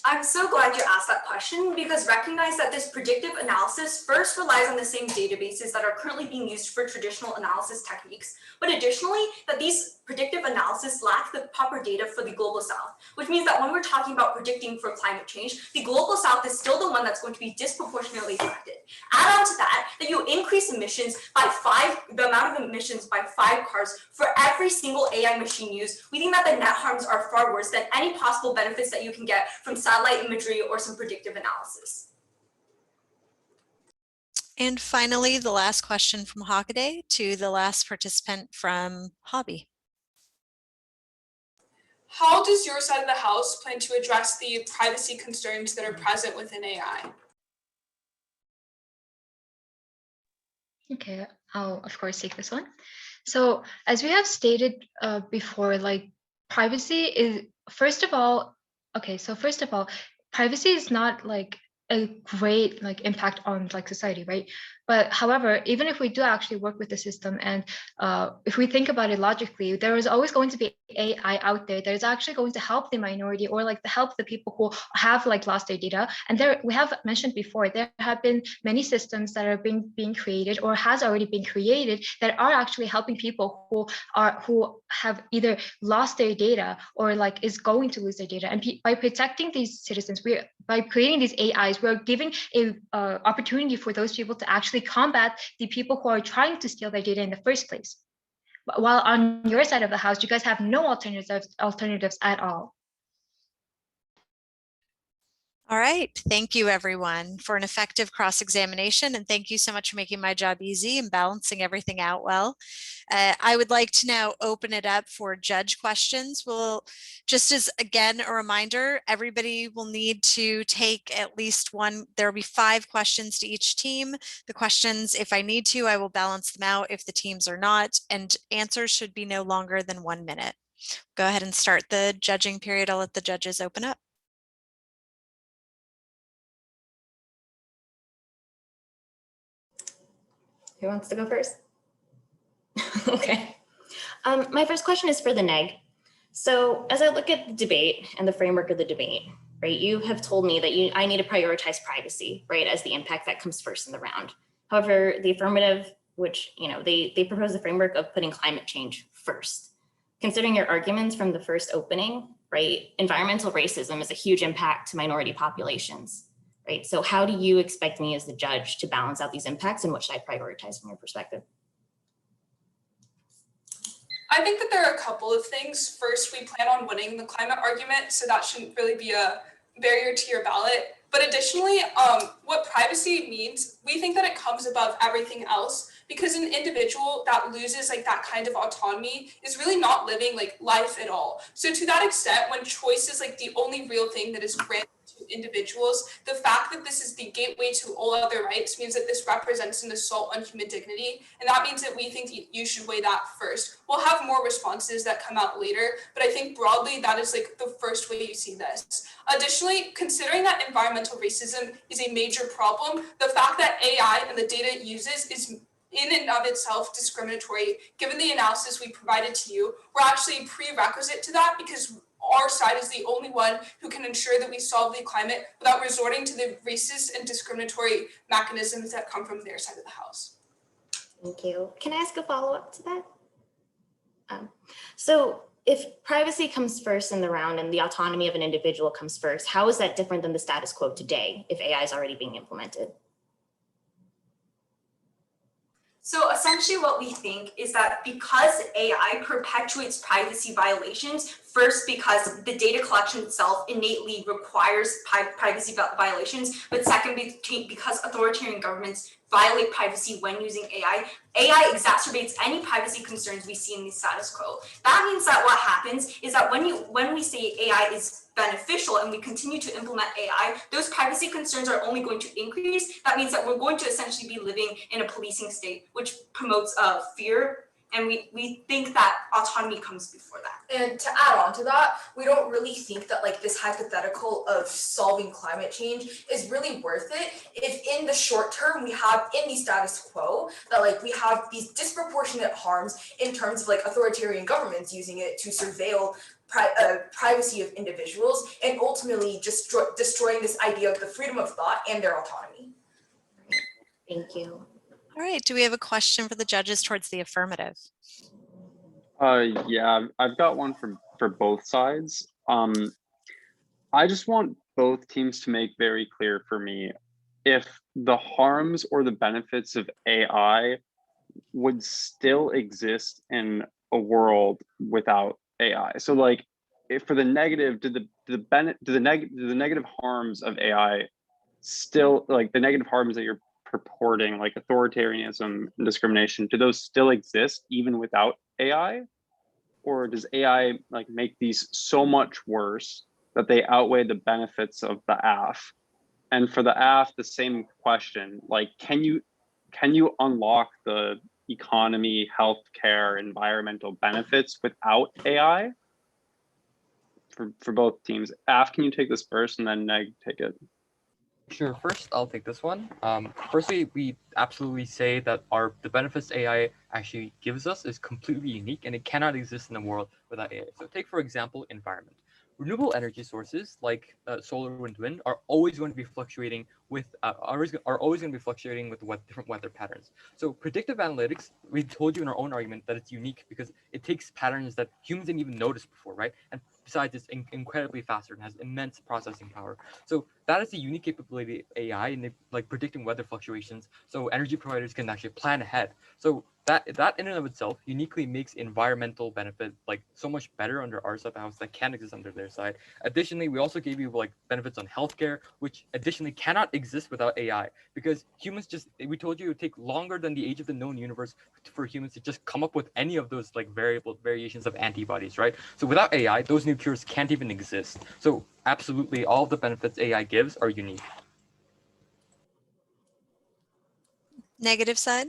I'm so glad you asked that question because recognize that this predictive analysis first relies on the same databases that are currently being used for traditional analysis techniques, but additionally that these predictive analysis lack the proper data for the global south, which means that when we're talking about predicting for climate change, the global south is still the one that's going to be disproportionately affected. Add on to that you increase emissions by the amount of emissions by 5 cars for every single AI machine used. We think that the net harms are far worse than any possible benefits that you can get from satellite imagery or some predictive analysis. And finally, the last question from Hockaday to the last participant from Hobby. How does your side of the house plan to address the privacy concerns that are present within AI? Okay, I'll of course take this one. So as we have stated before, like privacy is first of all, privacy is not like a great like impact on like society, right? But however, even if we do actually work with the system and if we think about it logically, there is always going to be AI out there that is actually going to help the minority or like help the people who have like lost their data. And there we have mentioned before, there have been many systems that are being created or has already been created that are actually helping people who have either lost their data or like is going to lose their data. And by protecting these citizens, by creating these AIs, we're giving a opportunity for those people to actually combat the people who are trying to steal their data in the first place. While on your side of the house, you guys have no alternatives at all. All right, thank you everyone for an effective cross-examination, and thank you so much for making my job easy and balancing everything out well. I would like to now open it up for judge questions. We'll, just as again a reminder, everybody will need to take at least one. There will be 5 questions to each team. The questions, if I need to, I will balance them out if the teams are not, and answers should be no longer than 1 minute. Go ahead and start the judging period. I'll let the judges open up. Who wants to go first? Okay. My first question is for the neg. So as I look at the debate and the framework of the debate, right, you have told me that I need to prioritize privacy, right, as the impact that comes first in the round. However, the affirmative, which, they propose the framework of putting climate change first. Considering your arguments from the first opening, right, environmental racism is a huge impact to minority populations. Right. So how do you expect me as the judge to balance out these impacts, and what should I prioritize from your perspective? I think that there are a couple of things. First, we plan on winning the climate argument, so that shouldn't really be a barrier to your ballot. But additionally, what privacy means, we think that it comes above everything else, because an individual that loses like that kind of autonomy is really not living like life at all. So to that extent, when choice is like the only real thing that is granted to individuals, the fact that this is the gateway to all other rights means that this represents an assault on human dignity. And that means that we think you should weigh that first. We'll have more responses that come out later, but I think broadly that is like the first way you see this. Additionally, considering that environmental racism is a major problem, the fact that AI and the data it uses is in and of itself discriminatory. Given the analysis we provided to you, we're actually prerequisite to that, because our side is the only one who can ensure that we solve the climate without resorting to the racist and discriminatory mechanisms that come from their side of the house. Thank you. Can I ask a follow-up to that? So if privacy comes first in the round and the autonomy of an individual comes first, how is that different than the status quo today if AI is already being implemented? So essentially what we think is that because AI perpetuates privacy violations, first because the data collection itself innately requires privacy violations, but second because authoritarian governments violate privacy when using AI exacerbates any privacy concerns we see in the status quo. That means that what happens is that when we say AI is beneficial and we continue to implement AI, those privacy concerns are only going to increase. That means that we're going to essentially be living in a policing state, which promotes fear And we think that autonomy comes before that. And to add on to that, we don't really think that like this hypothetical of solving climate change is really worth it if in the short term we have in the status quo that like we have these disproportionate harms in terms of like authoritarian governments using it to surveil privacy of individuals and ultimately just destroying this idea of the freedom of thought and their autonomy. Thank you. All right, do we have a question for the judges towards the affirmative? Yeah, I've got one for both sides. I just want both teams to make very clear for me if the harms or the benefits of AI would still exist in a world without AI. So like, if for the negative, do the negative harms of AI still, like the negative harms that you're purporting, like authoritarianism and discrimination, do those still exist even without AI? Or does AI like make these so much worse that they outweigh the benefits of the AF? And for the AF, the same question, like, can you unlock the economy, healthcare, environmental benefits without AI? For both teams. AF, can you take this first, and then Neg take it? Sure, first I'll take this one. Firstly, we absolutely say that the benefits AI actually gives us is completely unique and it cannot exist in the world without AI. So take, for example, environment. Renewable energy sources like solar, wind are always going to be fluctuating with different weather patterns. So predictive analytics, we told you in our own argument that it's unique because it takes patterns that humans didn't even notice before, right? And besides, it's incredibly faster and has immense processing power. So that is the unique capability of AI and like predicting weather fluctuations. So energy providers can actually plan ahead. So that in and of itself uniquely makes environmental benefit like so much better under our side of the house that can't exist under their side. Additionally, we also gave you like benefits on healthcare, which additionally cannot exist without AI because humans we told you it would take longer than the age of the known universe for humans to just come up with any of those like variations of antibodies, right? So without AI, those new cures can't even exist. So absolutely all of the benefits AI gives are unique. Negative side?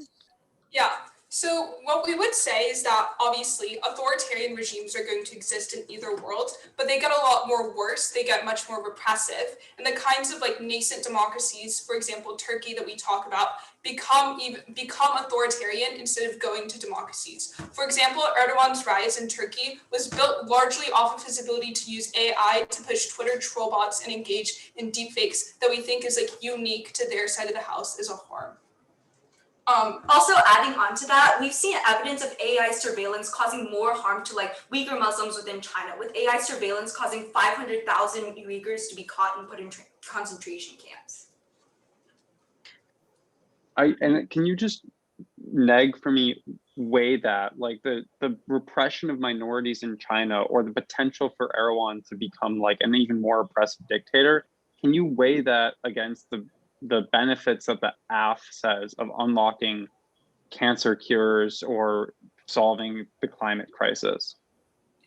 Yeah. So what we would say is that obviously authoritarian regimes are going to exist in either world, but they get a lot more worse. They get much more repressive. And the kinds of like nascent democracies, for example, Turkey that we talk about, become authoritarian instead of going to democracies. For example, Erdogan's rise in Turkey was built largely off of his ability to use AI to push Twitter troll bots and engage in deepfakes that we think is like unique to their side of the house as a harm. Also adding on to that, we've seen evidence of AI surveillance causing more harm to like Uyghur Muslims within China, with AI surveillance causing 500,000 Uyghurs to be caught and put in concentration camps. And can you just Neg for me weigh that, like the repression of minorities in China or the potential for Erdogan to become like an even more oppressive dictator? Can you weigh that against the benefits that the AF says of unlocking cancer cures or solving the climate crisis?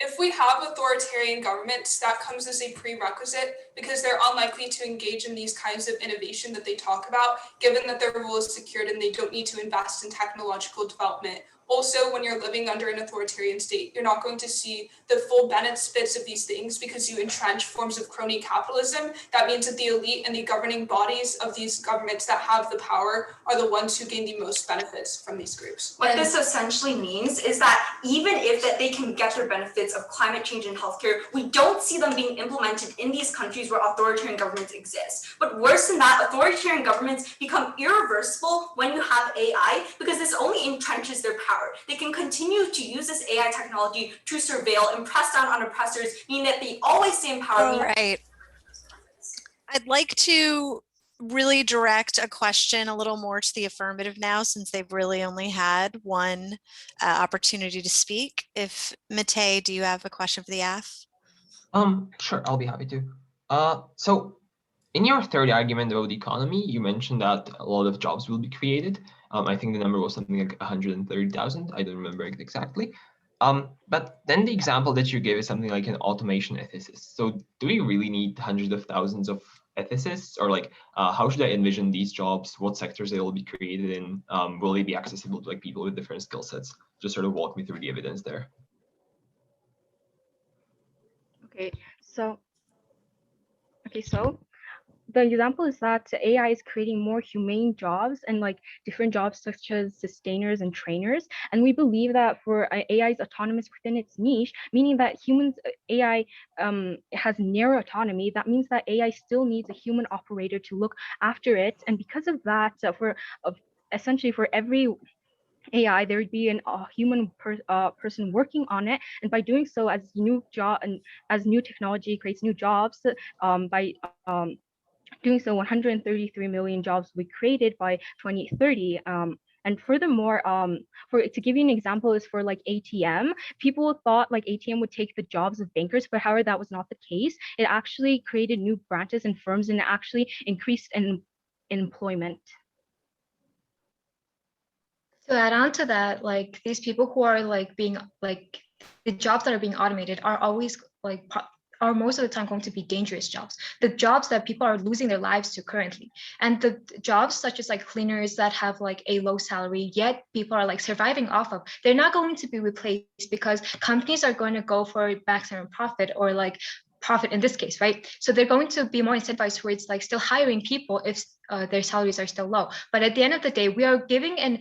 If we have authoritarian governments, that comes as a prerequisite because they're unlikely to engage in these kinds of innovation that they talk about, given that their rule is secured and they don't need to invest in technological development. Also, when you're living under an authoritarian state, you're not going to see the full benefits of these things because you entrench forms of crony capitalism. That means that the elite and the governing bodies of these governments that have the power are the ones who gain the most benefits from these groups. What this essentially means is that even if that they can get their benefits of climate change and healthcare, we don't see them being implemented in these countries where authoritarian governments exist. But worse than that, authoritarian governments become irreversible when you have AI because this only entrenches their power. They can continue to use this AI technology to surveil and press down on oppressors, meaning that they always stay in power. All right. I'd like to really direct a question a little more to the affirmative now, since they've really only had one opportunity to speak. If Matej, do you have a question for the AF? Sure, I'll be happy to. So in your third argument about the economy, you mentioned that a lot of jobs will be created. I think the number was something like 130,000. I don't remember it exactly. But then the example that you gave is something like an automation ethicist. So do we really need hundreds of thousands of ethicists, or like how should I envision these jobs? What sectors they will be created in? Will they be accessible to like people with different skill sets? Just sort of walk me through the evidence there. Okay, so the example is that AI is creating more humane jobs and like different jobs such as sustainers and trainers. And we believe that for AI is autonomous within its niche, meaning that AI has narrow autonomy. That means that AI still needs a human operator to look after it. And because of that, essentially for every AI, there would be a human person working on it, and by doing so, as new technology creates new jobs, by doing so, 133 million jobs will be created by 2030. And furthermore, to give you an example, is for like ATM. People thought like ATM would take the jobs of bankers, but however, that was not the case. It actually created new branches and firms, and it actually increased in employment. To add on to that, like these people who are like being like the jobs that are being automated are always like are most of the time going to be dangerous jobs, the jobs that people are losing their lives to currently. And the jobs such as like cleaners that have like a low salary, yet people are like surviving off of, they're not going to be replaced because companies are going to go for maximum profit, or like profit in this case, right? So they're going to be more incentivized towards like still hiring people if their salaries are still low. But at the end of the day, we are giving an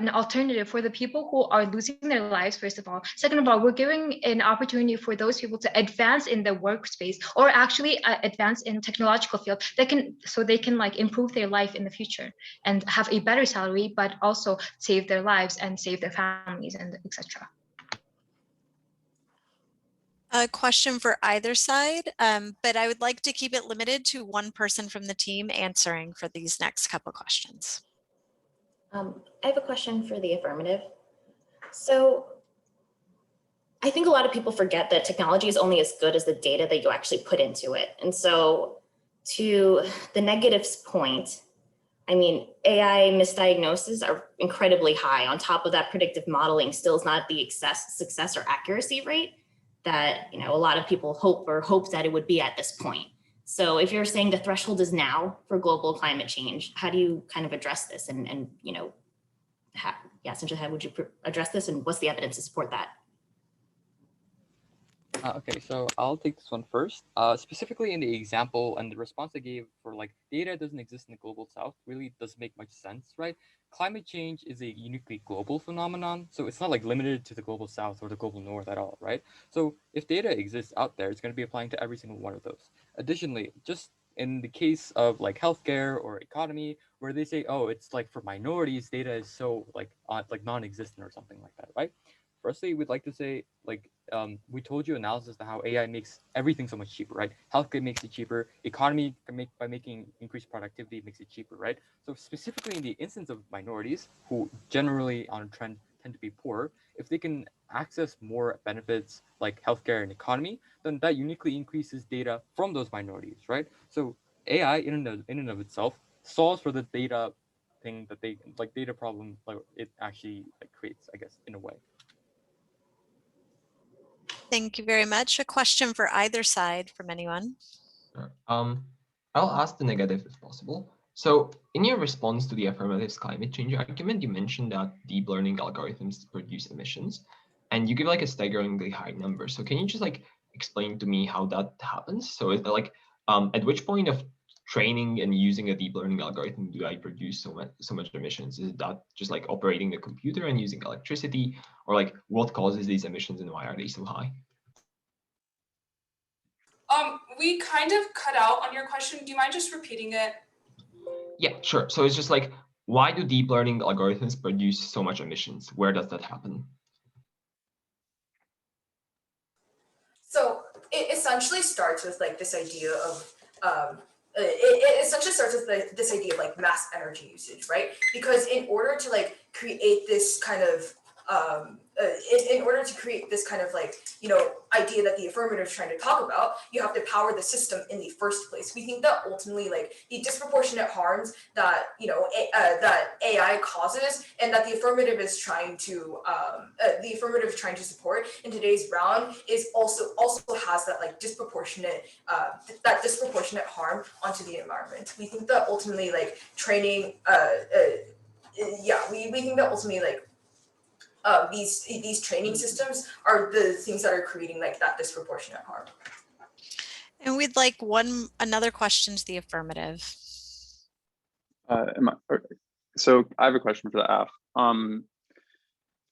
alternative for the people who are losing their lives, first of all. Second of all, we're giving an opportunity for those people to advance in the workspace, or actually advance in technological field so they can like improve their life in the future and have a better salary, but also save their lives and save their families and etc. A question for either side, but I would like to keep it limited to one person from the team answering for these next couple questions. I have a question for the affirmative. So I think a lot of people forget that technology is only as good as the data that you actually put into it. And so to the negatives point, I mean, AI misdiagnoses are incredibly high. On top of that, predictive modeling still is not the success or accuracy rate that, you know, a lot of people hope that it would be at this point. So if you're saying the threshold is now for global climate change, how do you kind of address this? And you know, essentially, how would you address this, and what's the evidence to support that? Okay, so I'll take this one first. Specifically in the example and the response I gave for like data doesn't exist in the global south really doesn't make much sense, right? Climate change is a uniquely global phenomenon, so it's not like limited to the global south or the global north at all, right? So if data exists out there, it's going to be applying to every single one of those. Additionally, just in the case of like healthcare or economy, where they say, oh, it's like for minorities, data is so like non-existent or something like that, right? Firstly, we'd like to say, like, we told you analysis to how AI makes everything so much cheaper, right? Healthcare makes it cheaper. Economy can by making increased productivity makes it cheaper, right? So specifically in the instance of minorities, who generally on a trend tend to be poor, if they can access more benefits like healthcare and economy, then that uniquely increases data from those minorities, right? So AI in and of itself solves for the data thing that they like data problem like it actually like creates, I guess, in a way. Thank you very much. A question for either side from anyone? Sure. I'll ask the negative if possible. So in your response to the affirmative's climate change argument, you mentioned that deep learning algorithms produce emissions, and you give like a staggeringly high number. So can you just like explain to me how that happens? So is it like at which point of training and using a deep learning algorithm do I produce so much emissions? Is that just like operating the computer and using electricity, or like what causes these emissions and why are they so high? We kind of cut out on your question. Do you mind just repeating it? Yeah, sure. So it's just like, why do deep learning algorithms produce so much emissions? Where does that happen? So it essentially starts with like this idea of it essentially starts with this idea of like mass energy usage, right? Because in order to like create this kind of in order to create this kind of like, idea that the affirmative is trying to talk about, you have to power the system in the first place. We think that ultimately, like, the disproportionate harms that, that AI causes and that the affirmative is trying to support in today's round is also has that like disproportionate harm onto the environment. We think that ultimately like training, we think that ultimately like these training systems are the things that are creating like that disproportionate harm. And we'd like another question to the affirmative. So I have a question for the F.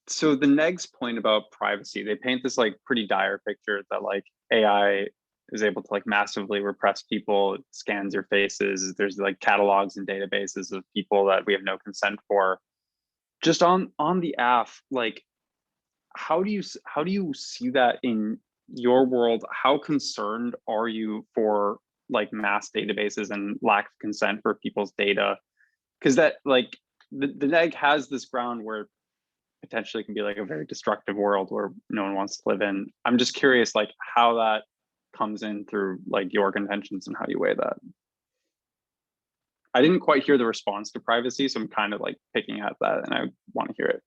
So the neg's point about privacy, they paint this like pretty dire picture that like AI is able to like massively repress people, it scans your faces, there's like catalogs and databases of people that we have no consent for. Just on the AF, like, how do you see that in your world? How concerned are you for like mass databases and lack of consent for people's data? Because that like the neg has this ground where potentially can be like a very destructive world where no one wants to live in. I'm just curious like how that comes in through like your contentions and how you weigh that. I didn't quite hear the response to privacy, so I'm kind of like picking at that and I want to hear it.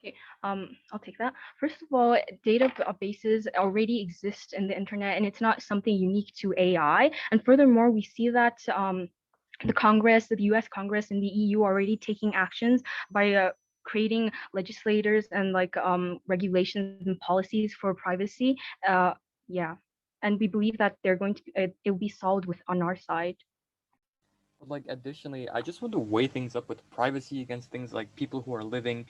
Okay, I'll take that. First of all, databases already exist in the internet and it's not something unique to AI. And furthermore, we see that the Congress, the US Congress and the EU are already taking actions by creating legislators and like regulations and policies for privacy. Yeah. And we believe that they're going to it will be solved on our side. Like additionally, I just want to weigh things up with privacy against things like people who are living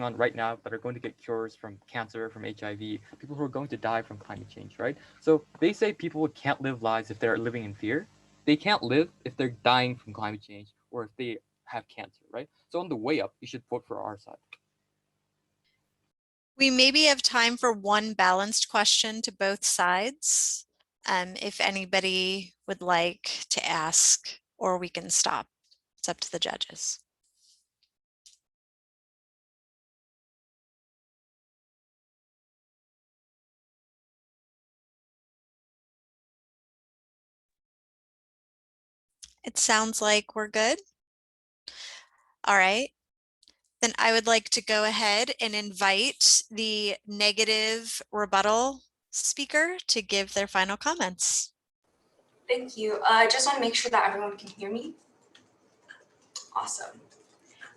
on right now that are going to get cures from cancer, from HIV, people who are going to die from climate change, right? So they say people can't live lives if they're living in fear. They can't live if they're dying from climate change or if they have cancer, right? So on the way up, you should vote for our side. We maybe have time for one balanced question to both sides, if anybody would like to ask, or we can stop. It's up to the judges. It sounds like we're good. All right. Then I would like to go ahead and invite the negative rebuttal speaker to give their final comments. Thank you. I just want to make sure that everyone can hear me. Awesome.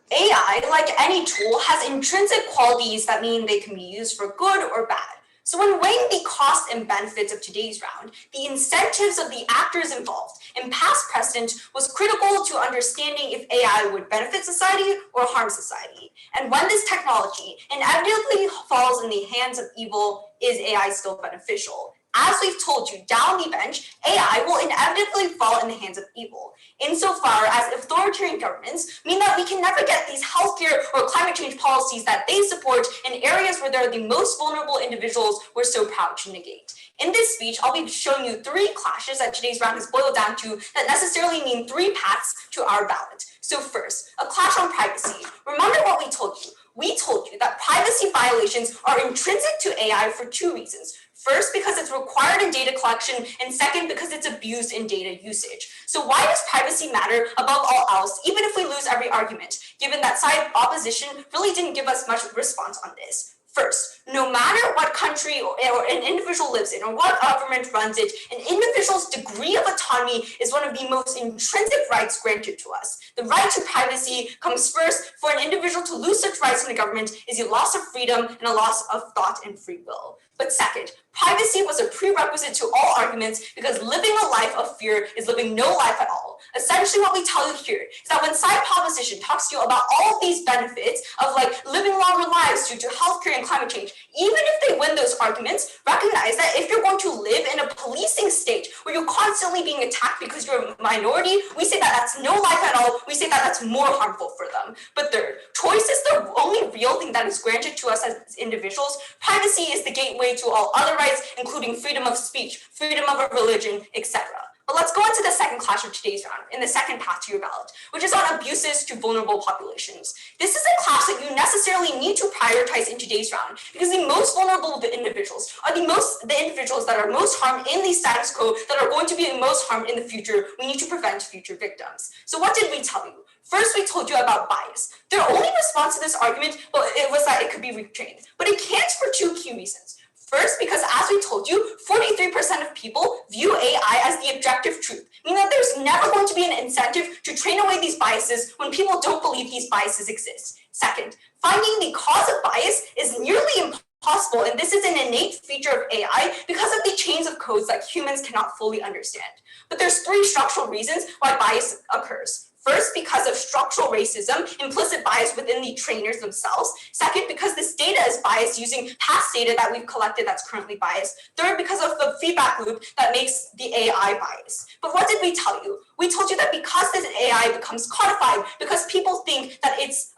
AI, like any tool, has intrinsic qualities that mean they can be used for good or bad. So when weighing the costs and benefits of today's round, the incentives of the actors involved and past precedent was critical to understanding if AI would benefit society or harm society. And when this technology inevitably falls in the hands of evil, is AI still beneficial? As we've told you, down the bench, AI will inevitably fall in the hands of evil, insofar as authoritarian governments mean that we can never get these healthcare or climate change policies that they support in areas where they're the most vulnerable individuals we're so proud to negate. In this speech, I'll be showing you 3 clashes that today's round has boiled down to that necessarily mean 3 paths to our ballot. So first, a clash on privacy. Remember what we told you. We told you that privacy violations are intrinsic to AI for 2 reasons. First, because it's required in data collection, and second, because it's abused in data usage. So why does privacy matter above all else, even if we lose every argument, given that side opposition really didn't give us much response on this? First, no matter what country or an individual lives in or what government runs it, an individual's degree of autonomy is one of the most intrinsic rights granted to us. The right to privacy comes first. For an individual to lose such rights in the government is a loss of freedom and a loss of thought and free will. But second, privacy was a prerequisite to all arguments because living a life of fear is living no life at all. Essentially what we tell you here is that when side proposition talks to you about all of these benefits of like living longer lives due to healthcare and climate change, even if they win those arguments, recognize that if you're going to live in a policing state where you're constantly being attacked because you're a minority, we say that that's no life at all. We say that that's more harmful for them. But third, choice is the only real thing that is granted to us as individuals. Privacy is the gateway to all other rights, including freedom of speech, freedom of religion, etc. But let's go into the second clash of today's round, in the second path to your ballot, which is on abuses to vulnerable populations. This is a clash that you necessarily need to prioritize in today's round, because the most vulnerable individuals are the individuals that are most harmed in the status quo, that are going to be most harmed in the future. We need to prevent future victims. So what did we tell you? First, we told you about bias. Their only response to this argument, well, it was that it could be retrained, but it can't for two key reasons. First, because as we told you, 43% of people view AI as the objective truth, meaning that there's never going to be an incentive to train away these biases when people don't believe these biases exist. Second, finding the cause of bias is nearly impossible, and this is an innate feature of AI because of the chains of codes that humans cannot fully understand. But there's three structural reasons why bias occurs. First, because of structural racism, implicit bias within the trainers themselves. Second, because this data is biased using past data that we've collected that's currently biased. Third, because of the feedback loop that makes the AI biased. But what did we tell you? We told you that because this AI becomes codified, because people think that it's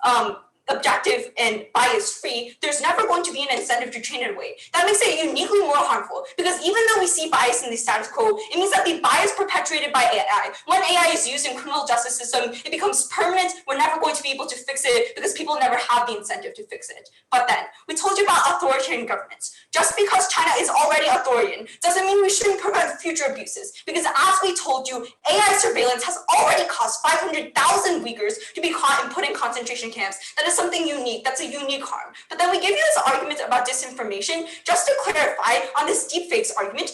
objective and bias-free, there's never going to be an incentive to train it away. That makes it uniquely more harmful, because even though we see bias in the status quo, it means that the bias perpetuated by AI, when AI is used in criminal justice system, it becomes permanent. We're never going to be able to fix it because people never have the incentive to fix it. But then, we told you about authoritarian governments. Just because China is already authoritarian doesn't mean we shouldn't prevent future abuses, because as we told you, AI surveillance has already caused 500,000 Uyghurs to be caught and put in concentration camps. That is something unique. That's a unique harm. But then we give you this argument about disinformation just to clarify on this deepfakes argument.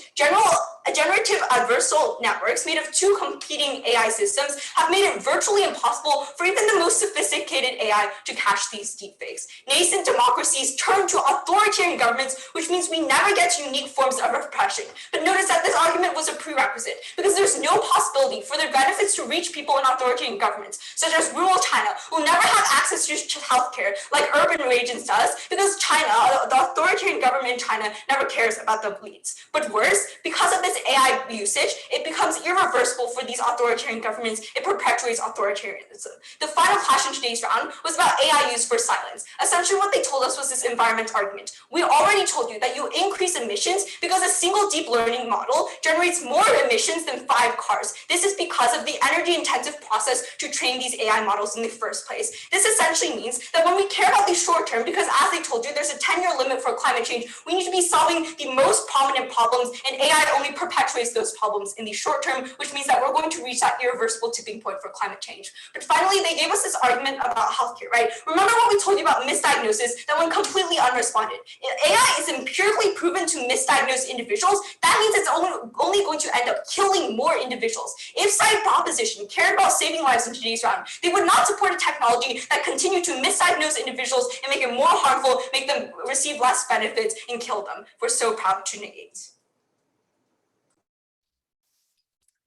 Generative adversarial networks made of two competing AI systems have made it virtually impossible for even the most sophisticated AI to catch these deepfakes. Nascent democracies turn to authoritarian governments, which means we never get unique forms of repression. But notice that this argument was a prerequisite, because there's no possibility for the benefits to reach people in authoritarian governments, such as rural China, who never have access to healthcare like urban regions does, because China, the authoritarian government in China, never cares about the elites. But worse, because of this AI usage, it becomes irreversible for these authoritarian governments. It perpetuates authoritarianism. The final clash in today's round was about AI use for silence. Essentially, what they told us was this environment argument. We already told you that you increase emissions because a single deep learning model generates more emissions than 5 cars. This is because of the energy-intensive process to train these AI models in the first place. This essentially means that when we care about the short term, because as they told you, there's a 10-year limit for climate change, we need to be solving the most prominent problems, and AI only perpetuates those problems in the short term, which means that we're going to reach that irreversible tipping point for climate change. But finally, they gave us this argument about healthcare, right? Remember what we told you about misdiagnosis that went completely unresponded. If AI is empirically proven to misdiagnose individuals, that means it's only going to end up killing more individuals. If side proposition cared about saving lives in today's round, they would not support a technology that continued to misdiagnose individuals and make it more harmful, make them receive less benefits, and kill them. We're so proud to negate.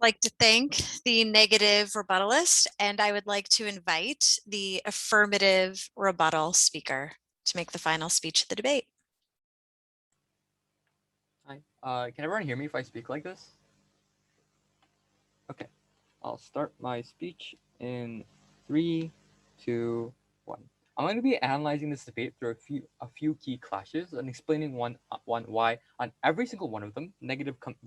Like to thank the negative rebuttalist, and I would like to invite the affirmative rebuttal speaker to make the final speech of the debate. Hi, can everyone hear me if I speak like this? Okay, I'll start my speech in 3, 2, 1. I'm going to be analyzing this debate through a few key clashes and explaining one why on every single one of them,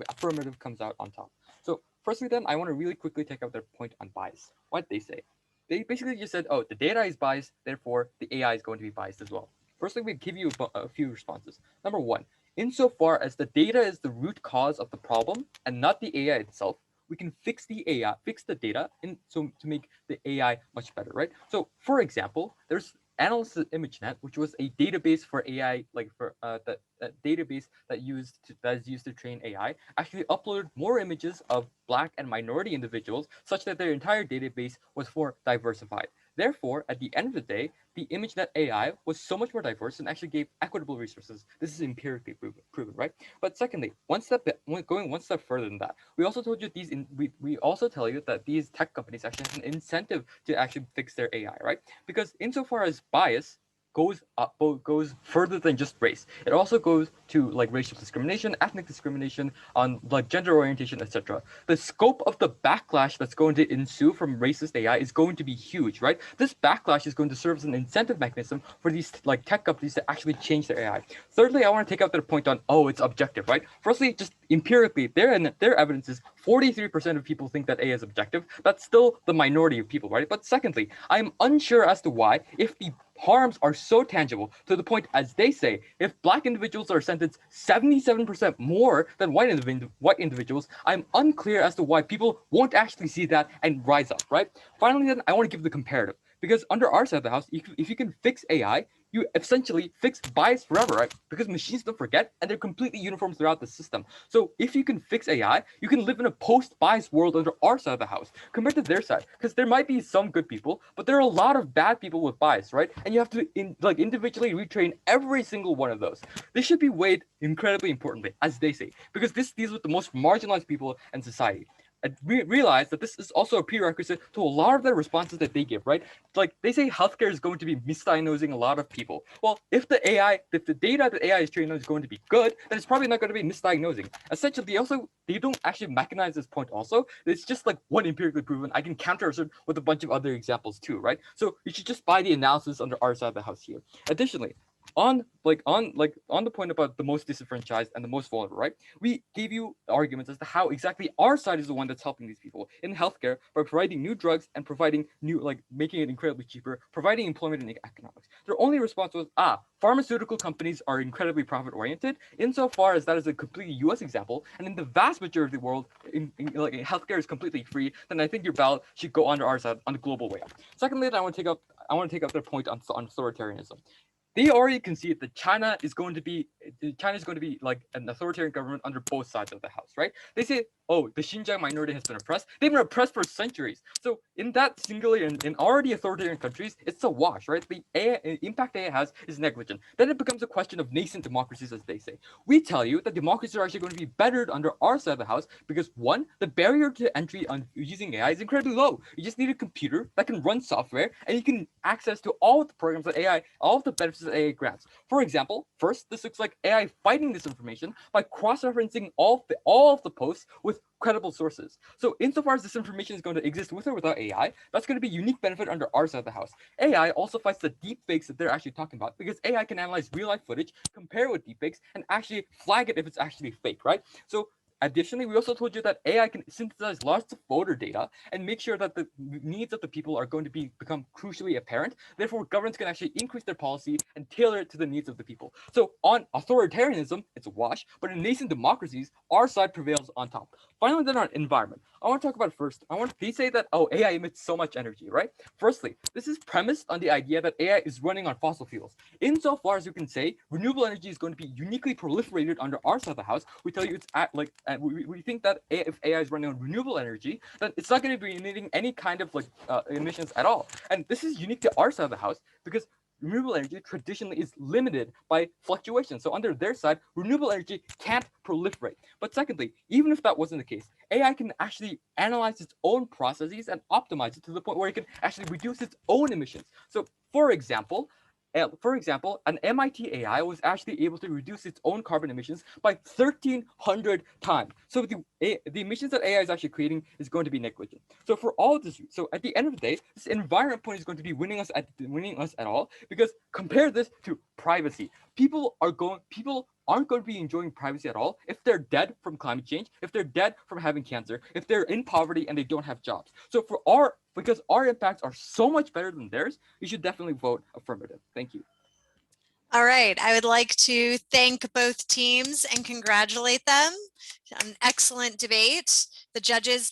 affirmative comes out on top. So first with them, I want to really quickly take out their point on bias. What they say. They basically just said, oh, the data is biased, therefore the AI is going to be biased as well. Firstly, we give you a few responses. Number one, insofar as the data is the root cause of the problem and not the AI itself, we can fix the data to make the AI much better, right? So for example, there's Analysis ImageNet, which was a database for AI, like for that database that is used to train AI, actually uploaded more images of Black and minority individuals, such that their entire database was more diversified. Therefore, at the end of the day, the ImageNet AI was so much more diverse and actually gave equitable resources. This is empirically proven, right? But secondly, going one step further than that, we also told you we also tell you that these tech companies actually have an incentive to actually fix their AI, right? Because insofar as bias, goes further than just race. It also goes to like racial discrimination, ethnic discrimination, on like gender orientation, etc. The scope of the backlash that's going to ensue from racist AI is going to be huge, right? This backlash is going to serve as an incentive mechanism for these like tech companies to actually change their AI. Thirdly, I want to take out their point on, oh, it's objective, right? Firstly, just empirically, their evidence is 43% of people think that AI is objective. That's still the minority of people, right? But secondly, I'm unsure as to why, if the harms are so tangible to the point, as they say, if black individuals are sentenced 77% more than white individuals, I'm unclear as to why people won't actually see that and rise up, right? Finally, then, I want to give the comparative, because under our side of the house, if you can fix AI, you essentially fix bias forever, right? Because machines don't forget and they're completely uniform throughout the system. So if you can fix AI, you can live in a post-bias world under our side of the house compared to their side. Because there might be some good people, but there are a lot of bad people with bias, right? And you have to individually retrain every single one of those. This should be weighed incredibly importantly, as they say, because this deals with the most marginalized people in society. And realize that this is also a prerequisite to a lot of the responses that they give, right? Like they say healthcare is going to be misdiagnosing a lot of people. Well, if the data that AI is trained on is going to be good, then it's probably not going to be misdiagnosing. Essentially, they don't actually mechanize this point also. It's just like one empirically proven. I can counter assert with a bunch of other examples too, right? So you should just buy the analysis under our side of the house here. Additionally, on the point about the most disenfranchised and the most vulnerable, right? We gave you arguments as to how exactly our side is the one that's helping these people in healthcare by providing new drugs and providing making it incredibly cheaper, providing employment and economics. Their only response was, pharmaceutical companies are incredibly profit oriented, insofar as that is a completely US example, and in the vast majority of the world, healthcare is completely free, then I think your ballot should go under our side on the global way up. Secondly, I want to take up their point on authoritarianism. They already concede that China is going to be like an authoritarian government under both sides of the house, right? They say, oh, the Xinjiang minority has been oppressed. They've been oppressed for centuries. So in that singular, in already authoritarian countries, it's a wash, right? The impact AI has is negligent. Then it becomes a question of nascent democracies, as they say. We tell you that democracies are actually going to be bettered under our side of the house because, one, the barrier to entry on using AI is incredibly low. You just need a computer that can run software, and you can access to all of the programs that AI, all of the benefits that AI grants. For example, first, this looks like AI fighting this information by cross-referencing all of the posts with credible sources. So insofar as this information is going to exist with or without AI, that's going to be a unique benefit under our side of the house. AI also fights the deep fakes that they're actually talking about, because AI can analyze real life footage, compare it with deep fakes, and actually flag it if it's actually fake, right? So additionally, we also told you that AI can synthesize lots of voter data and make sure that the needs of the people are going to become crucially apparent. Therefore, governments can actually increase their policy and tailor it to the needs of the people. So on authoritarianism, it's a wash, but in nascent democracies, our side prevails on top. Finally, then on environment, I want to talk about first. They say that, oh, AI emits so much energy, right? Firstly, this is premised on the idea that AI is running on fossil fuels. Insofar as you can say, renewable energy is going to be uniquely proliferated under our side of the house. We tell you it's we think that if AI is running on renewable energy, then it's not going to be emitting any kind of emissions at all. And this is unique to our side of the house because renewable energy traditionally is limited by fluctuation. So under their side, renewable energy can't proliferate. But secondly, even if that wasn't the case, AI can actually analyze its own processes and optimize it to the point where it can actually reduce its own emissions. So for example, an MIT AI was actually able to reduce its own carbon emissions by 1,300 times. So the emissions that AI is actually creating is going to be negligent. So for all of this, so at the end of the day, this environment point is going to be winning us at all, because compare this to privacy. People aren't going to be enjoying privacy at all if they're dead from climate change, if they're dead from having cancer, if they're in poverty and they don't have jobs. So because our impacts are so much better than theirs, you should definitely vote affirmative. Thank you. All right, I would like to thank both teams and congratulate them. An excellent debate. The judges